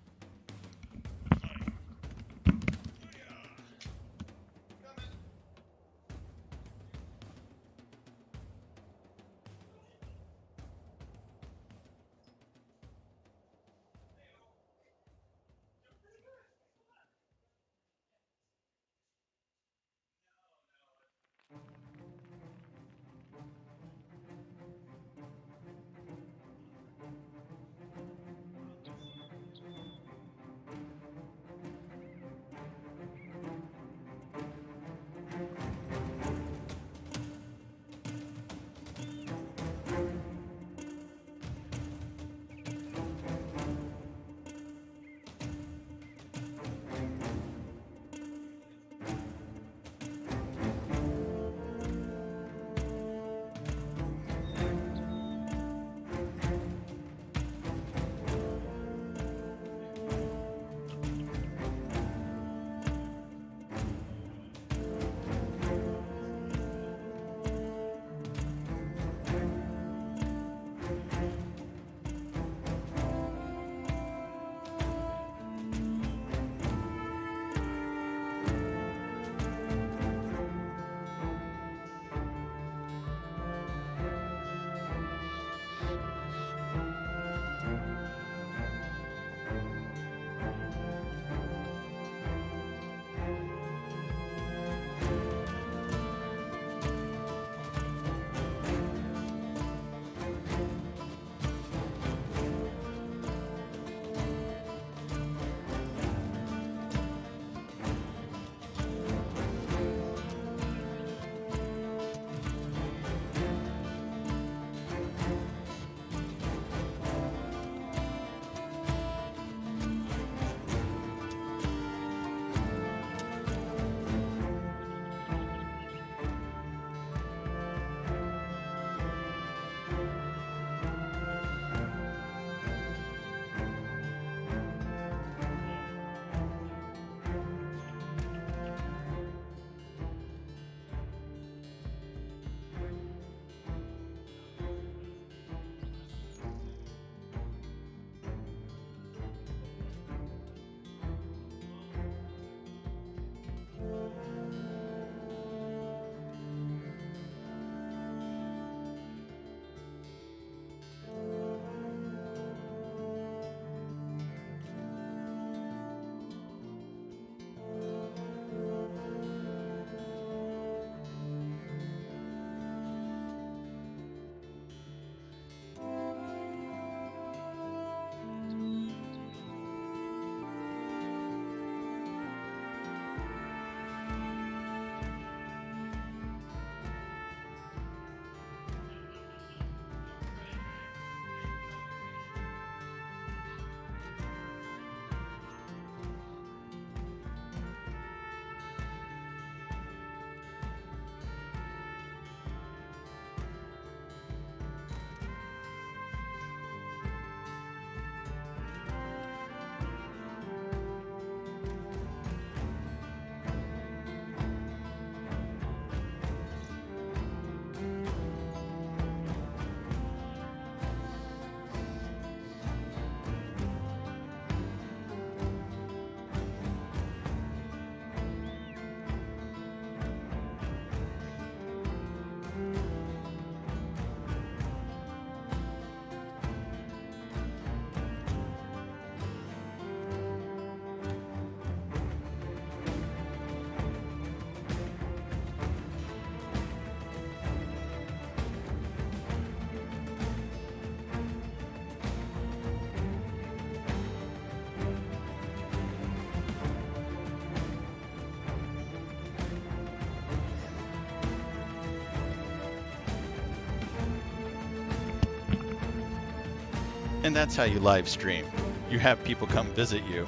Speaker 1: And that's how you live stream. You have people come visit you.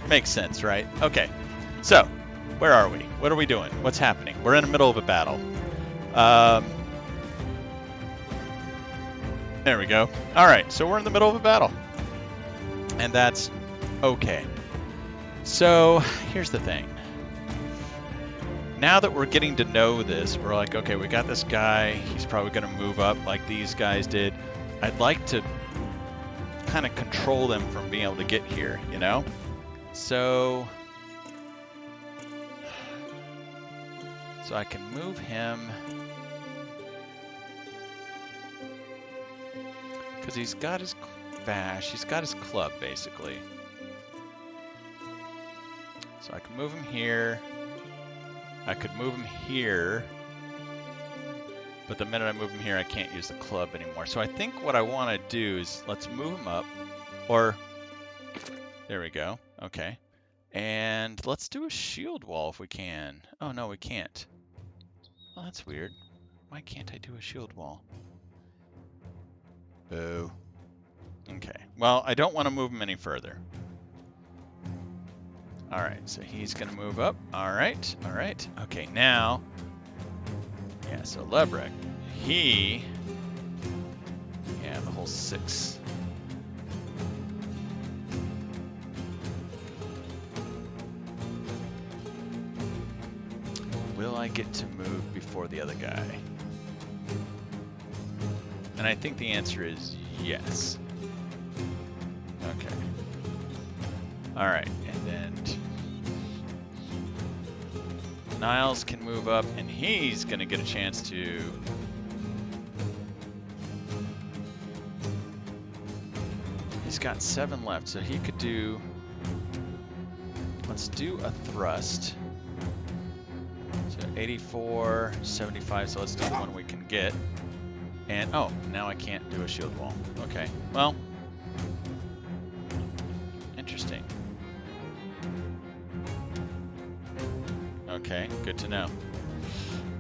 Speaker 1: Makes sense, right? Okay, so where are we? What are we doing? What's happening? We're in the middle of a battle. There we go. All right, so we're in the middle of a battle. And that's okay. So here's the thing. Now that we're getting to know this, we're like, okay, we got this guy. He's probably going to move up like these guys did. I'd like to kind of control them from being able to get here, you know? So I can move him because he's got his bash, he's got his club basically. So I can move him here. I could move him here, but the minute I move him here, I can't use the club anymore. So I think what I want to do is let's move him up, or there we go. Okay, and let's do a shield wall if we can. Oh no, we can't. Oh, that's weird. Why can't I do a shield wall? Boo. Okay, well, I don't want to move him any further. All right, so he's gonna move up. All right. Okay, now, yeah, so Lebrek, the whole 6. Will I get to move before the other guy? And I think the answer is yes. Okay. All right, and then Niles can move up, and he's gonna get a chance to he's got 7 left, so he could do, let's do a thrust. So 84, 75, so let's do the one we can get. And oh, now I can't do a shield wall. Okay, well, interesting. Okay, good to know.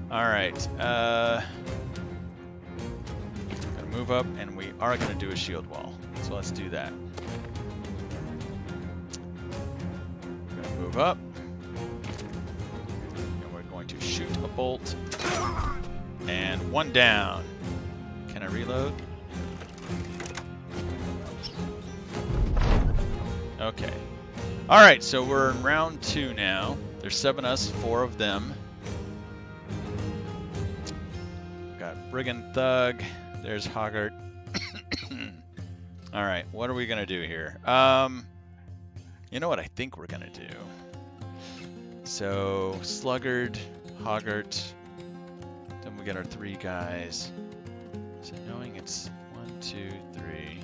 Speaker 1: All right, gonna move up, and we are gonna do a shield wall. So let's do that. Gonna move up, and we're going to shoot a bolt, and 1 down. Can I reload? Okay. All right, so we're in round 2 now. There's 7 us, 4 of them. Got Brigand Thug. There's Hoggart. All right, what are we gonna do here? You know what I think we're gonna do? So Sluggard, Hoggart. Then we get our 3 guys. So knowing it's 1, 2, 3.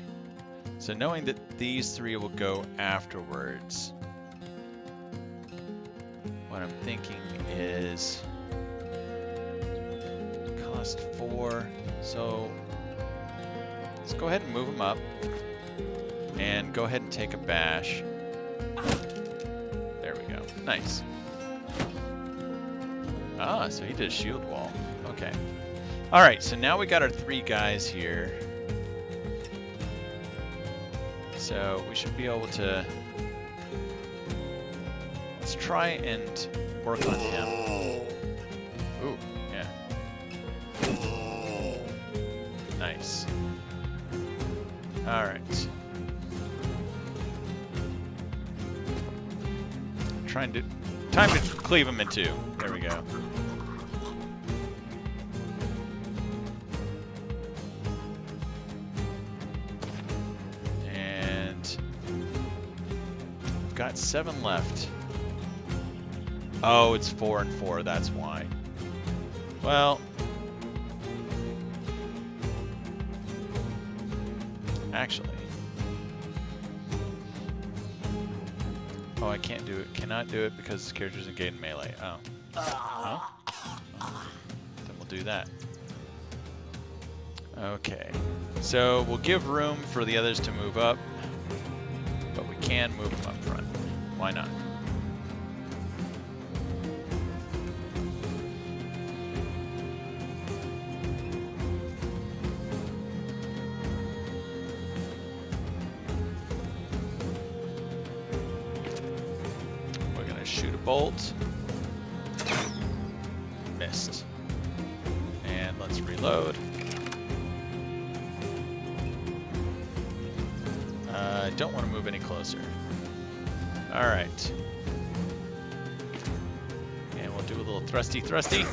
Speaker 1: So knowing that these 3 will go afterwards. What I'm thinking is cost 4, so let's go ahead and move him up and go ahead and take a bash. There we go. Nice. Ah, so he did a shield wall. Okay. All right, so now we got our 3 guys here. So we should be able to, let's try and work on him. Ooh, yeah. Nice. All right. Time to cleave him in 2. There we go. And we've got 7 left. Oh, it's 4 and 4, that's why. Well, actually, oh, I can't do it. Cannot do it because this character's engaged in melee. Oh. Huh? Then we'll do that. Okay. So we'll give room for the others to move up, but we can move them up front. Why not? Shoot a bolt. Missed. And let's reload. I don't want to move any closer. Alright. And we'll do a little thrusty thrusty.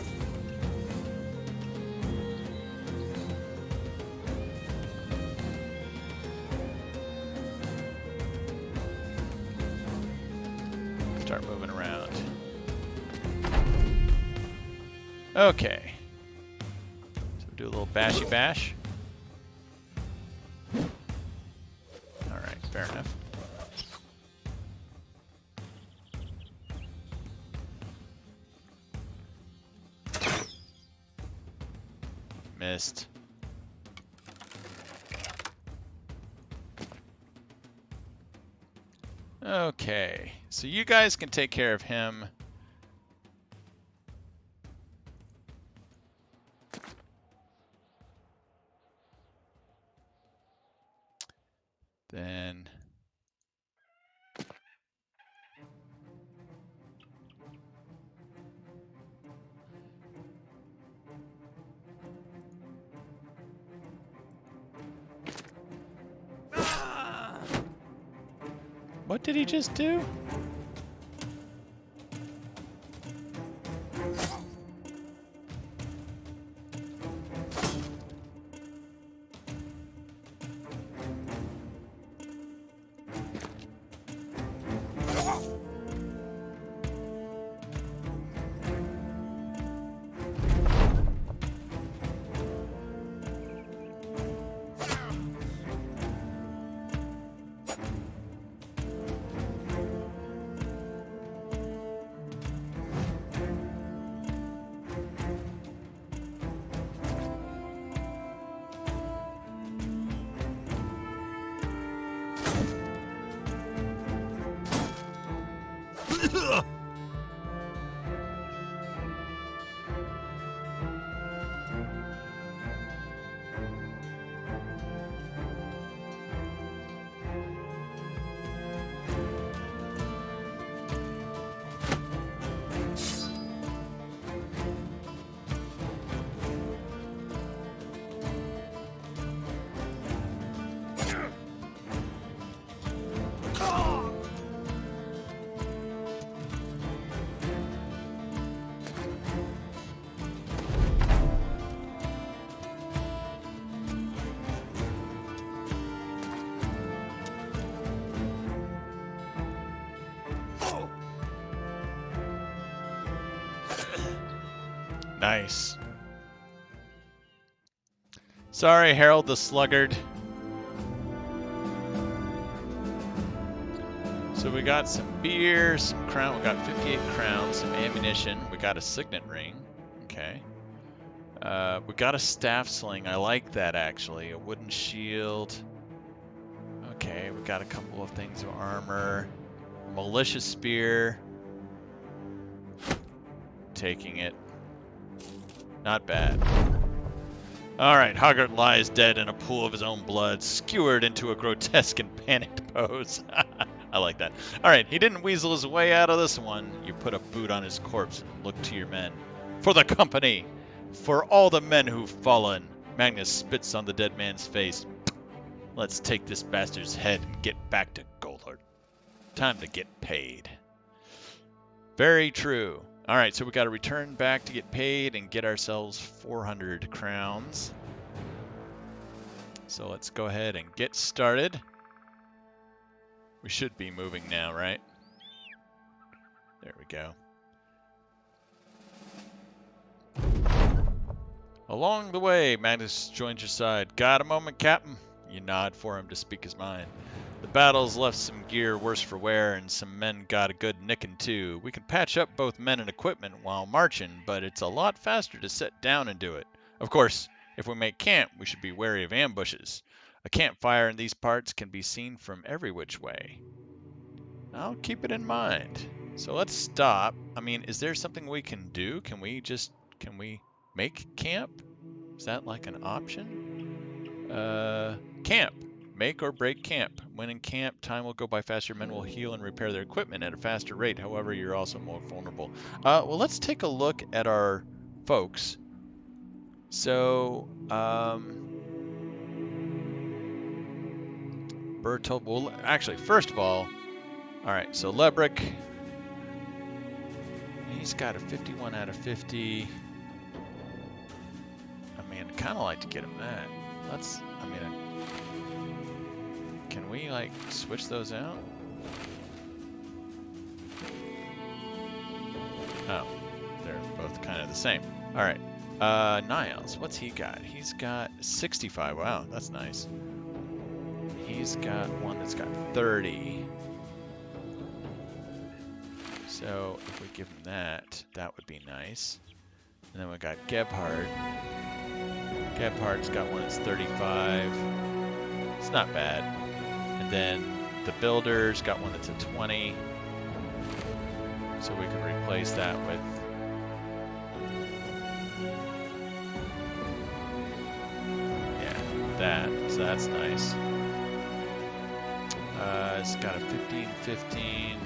Speaker 1: Start moving around. Okay. So we'll do a little bashy bash. Alright, fair enough. Missed. Okay, so you guys can take care of him. Then what did he just do? Nice. Sorry, Harold the Sluggard. So we got some beer, some crown. We got 58 crowns, some ammunition. We got a signet ring. Okay. We got a staff sling. I like that, actually. A wooden shield. Okay, we got a couple of things of armor. Militia spear. Taking it. Not bad. Alright, Hoggart lies dead in a pool of his own blood, skewered into a grotesque and panicked pose. I like that. Alright, he didn't weasel his way out of this one. You put a boot on his corpse and look to your men. For the company! For all the men who've fallen! Magnus spits on the dead man's face. Let's take this bastard's head and get back to Goldhart. Time to get paid. Very true. Alright, so we got to return back to get paid and get ourselves 400 crowns. So let's go ahead and get started. We should be moving now, right? There we go. Along the way, Magnus joins your side. Got a moment, Captain? You nod for him to speak his mind. The battle's left some gear worse for wear, and some men got a good nicking too. We can patch up both men and equipment while marching, but it's a lot faster to sit down and do it. Of course, if we make camp, we should be wary of ambushes. A campfire in these parts can be seen from every which way. I'll keep it in mind. So let's stop. I mean, is there something we can do? Can we make camp? Is that like an option? Camp. Make or break camp. When in camp, time will go by faster. Men will heal and repair their equipment at a faster rate. However, you're also more vulnerable. Well, let's take a look at our folks. So, Bertold, well, actually, first of all right, so Lebrick, he's got a 51 out of 50. I mean, I'd kind of like to get him that. Can we, like, switch those out? Oh, they're both kind of the same. All right, Niles, what's he got? He's got 65. Wow, that's nice. He's got one that's got 30. So if we give him that, that would be nice. And then we got Gebhardt. Gebhardt's got one that's 35. It's not bad. And then the Builder's got one that's a 20. So we can replace that with... yeah, that. So that's nice. It's got a 15-15.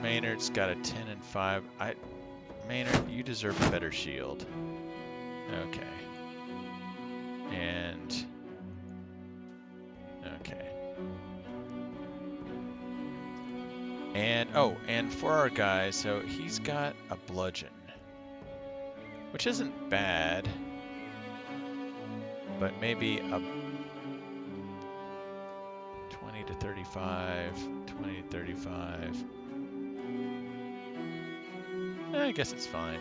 Speaker 1: Maynard's got a 10 and 5. Maynard, you deserve a better shield. Okay. And okay. And oh, and for our guy, so he's got a bludgeon, which isn't bad, but maybe a 20 to 35, 20 to 35. I guess it's fine.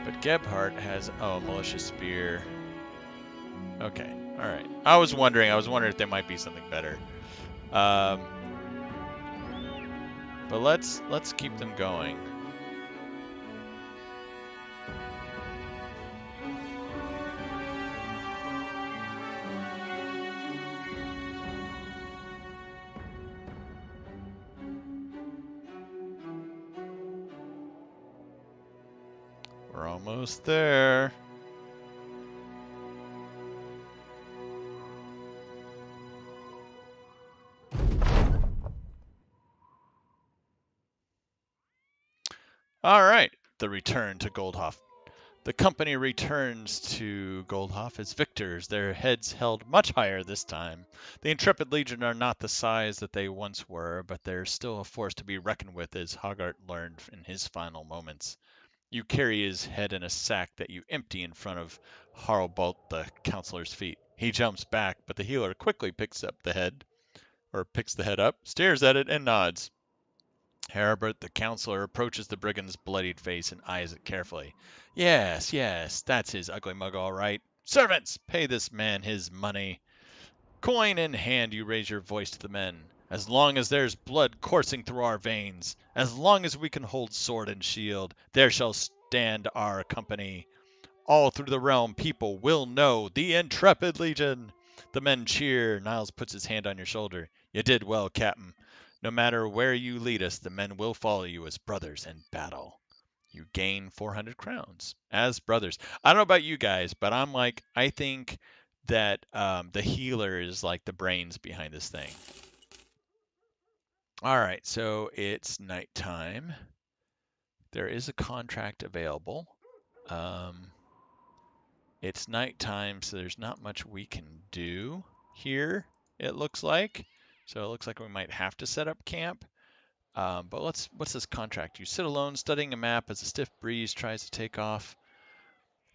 Speaker 1: But Gebhardt has, oh, malicious spear. Okay, all right. I was wondering if there might be something better. But let's keep them going. We're almost there. All right, the return to Goldhof. The company returns to Goldhof as victors, their heads held much higher this time. The Intrepid Legion are not the size that they once were, but they're still a force to be reckoned with, as Hoggart learned in his final moments. You carry his head in a sack that you empty in front of Harlbolt, the counselor's feet. He jumps back, but the healer quickly picks the head up, stares at it, and nods. Herbert, the counselor, approaches the brigand's bloodied face and eyes it carefully. Yes, that's his ugly mug all right. Servants, pay this man his money. Coin in hand, you raise your voice to the men. As long as there's blood coursing through our veins, as long as we can hold sword and shield, there shall stand our company. All through the realm, people will know the Intrepid Legion. The men cheer. Niles puts his hand on your shoulder. You did well, Captain. No matter where you lead us, the men will follow you as brothers in battle. You gain 400 crowns as brothers. I don't know about you guys, but I think that the healer is like the brains behind this thing. All right, so it's nighttime. There is a contract available. It's nighttime, so there's not much we can do here, it looks like. So it looks like we might have to set up camp. But what's this contract? You sit alone studying a map as a stiff breeze tries to take off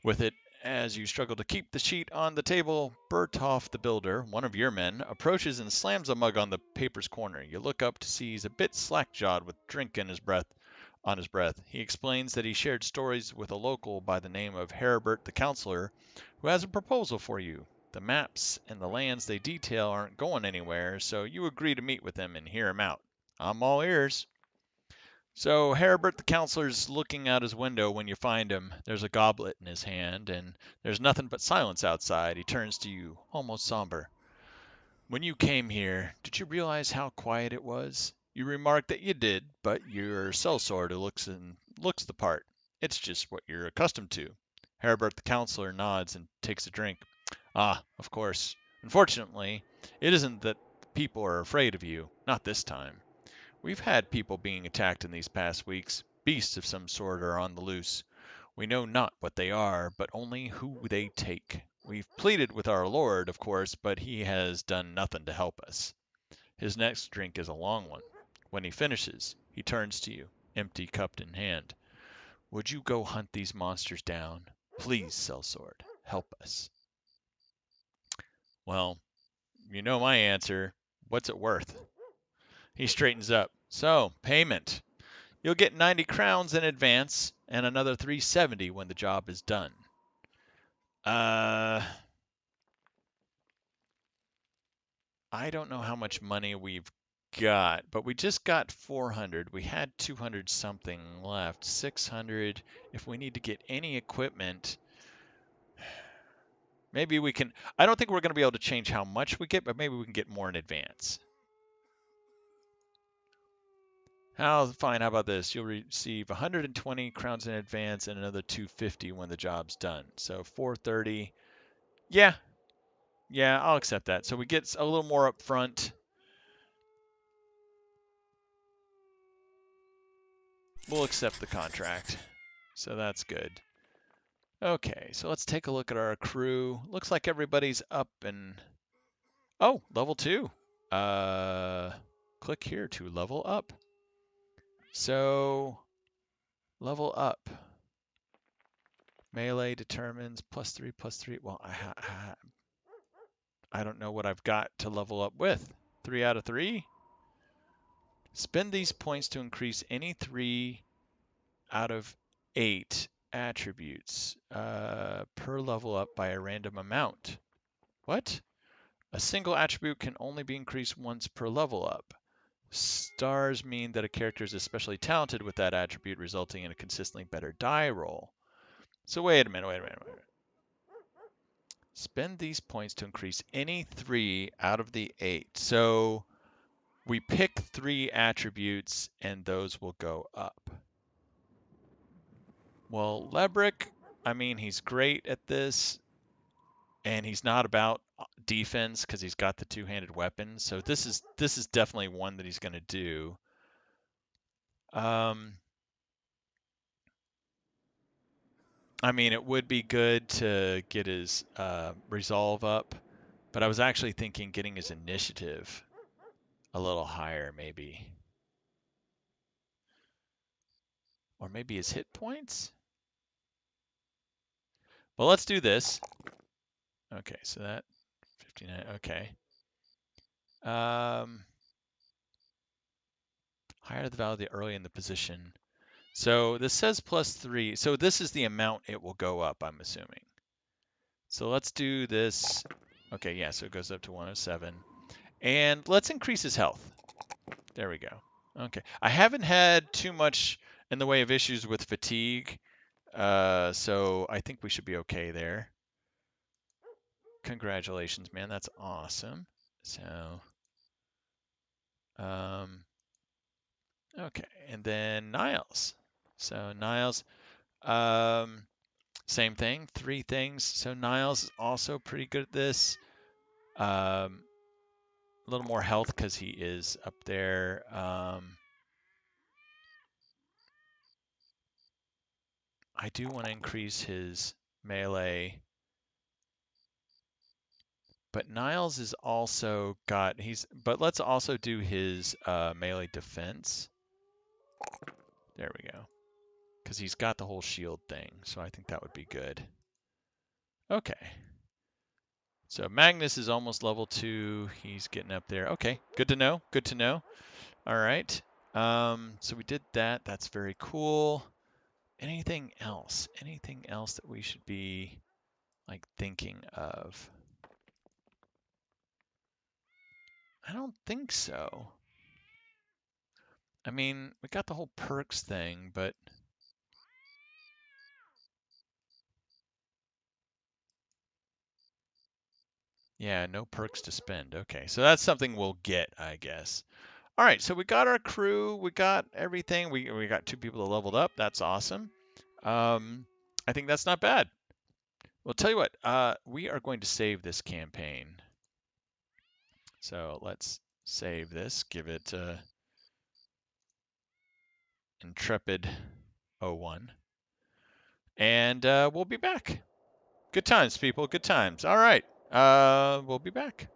Speaker 1: with it. As you struggle to keep the sheet on the table, Berthoff the builder, one of your men, approaches and slams a mug on the paper's corner. You look up to see he's a bit slack-jawed with drink in his breath. On his breath, he explains that he shared stories with a local by the name of Herbert the counselor, who has a proposal for you. The maps and the lands they detail aren't going anywhere, so you agree to meet with him and hear him out. I'm all ears. So Herbert the counselor's looking out his window when you find him. There's a goblet in his hand, and there's nothing but silence outside. He turns to you, almost somber. When you came here, did you realize how quiet it was? You remark that you did, but your sellsword looks the part. It's just what you're accustomed to. Herbert the counselor nods and takes a drink. Ah, of course. Unfortunately, it isn't that people are afraid of you. Not this time. We've had people being attacked in these past weeks. Beasts of some sort are on the loose. We know not what they are, but only who they take. We've pleaded with our Lord, of course, but he has done nothing to help us. His next drink is a long one. When he finishes, he turns to you, empty cup in hand. Would you go hunt these monsters down? Please, sellsword, help us. Well, you know my answer. What's it worth? He straightens up. So, payment. You'll get 90 crowns in advance and another 370 when the job is done. Uh, I don't know how much money we've got, but we just got 400. We had 200 something left. 600. If we need to get any equipment, maybe we can. I don't think we're going to be able to change how much we get, but maybe we can get more in advance. Fine, how about this? You'll receive 120 crowns in advance and another 250 when the job's done. So 430. Yeah, yeah, I'll accept that. So we get a little more up front. We'll accept the contract. So that's good. Okay, so let's take a look at our crew. Looks like everybody's up and... Oh, level 2. Uh, Click here to level up. So, level up. Melee determines +3, +3. Well, I don't know what I've got to level up with. 3 out of 3? Spend these points to increase any 3 out of 8 attributes per level up by a random amount. What? A single attribute can only be increased once per level up. Stars mean that a character is especially talented with that attribute, resulting in a consistently better die roll. So wait a minute. Spend these points to increase any 3 out of the 8. So we pick 3 attributes and those will go up. Well, Lebrick, I mean, he's great at this, and he's not about defense because he's got the two-handed weapon. So this is definitely one that he's going to do. I mean, it would be good to get his resolve up, but I was actually thinking getting his initiative a little higher, maybe. Or maybe his hit points? Well, let's do this. Okay, so that 59, okay. Higher the value early in the position. So this says +3. So this is the amount it will go up, I'm assuming. So let's do this. Okay, yeah, so it goes up to 107. And let's increase his health. There we go. Okay. I haven't had too much in the way of issues with fatigue, so I think we should be okay there. Congratulations, man. That's awesome. So, okay. And then Niles. So Niles, same thing, 3 things. So Niles is also pretty good at this. A little more health because he is up there. I do want to increase his melee, but Niles is also got but let's also do his melee defense. There we go. Because he's got the whole shield thing, so I think that would be good. Okay. So Magnus is almost level 2. He's getting up there. Okay, good to know. Good to know. All right. So we did that. That's very cool. Anything else? Anything else that we should be like thinking of? I don't think so. I mean, we got the whole perks thing, but yeah, no perks to spend. Okay, so that's something we'll get, I guess. All right, so we got our crew, we got everything. We got 2 people that leveled up. That's awesome. I think that's not bad. Well, tell you what, we are going to save this campaign. So let's save this, give it Intrepid 01, and we'll be back. Good times, people. Good times. All right, we'll be back.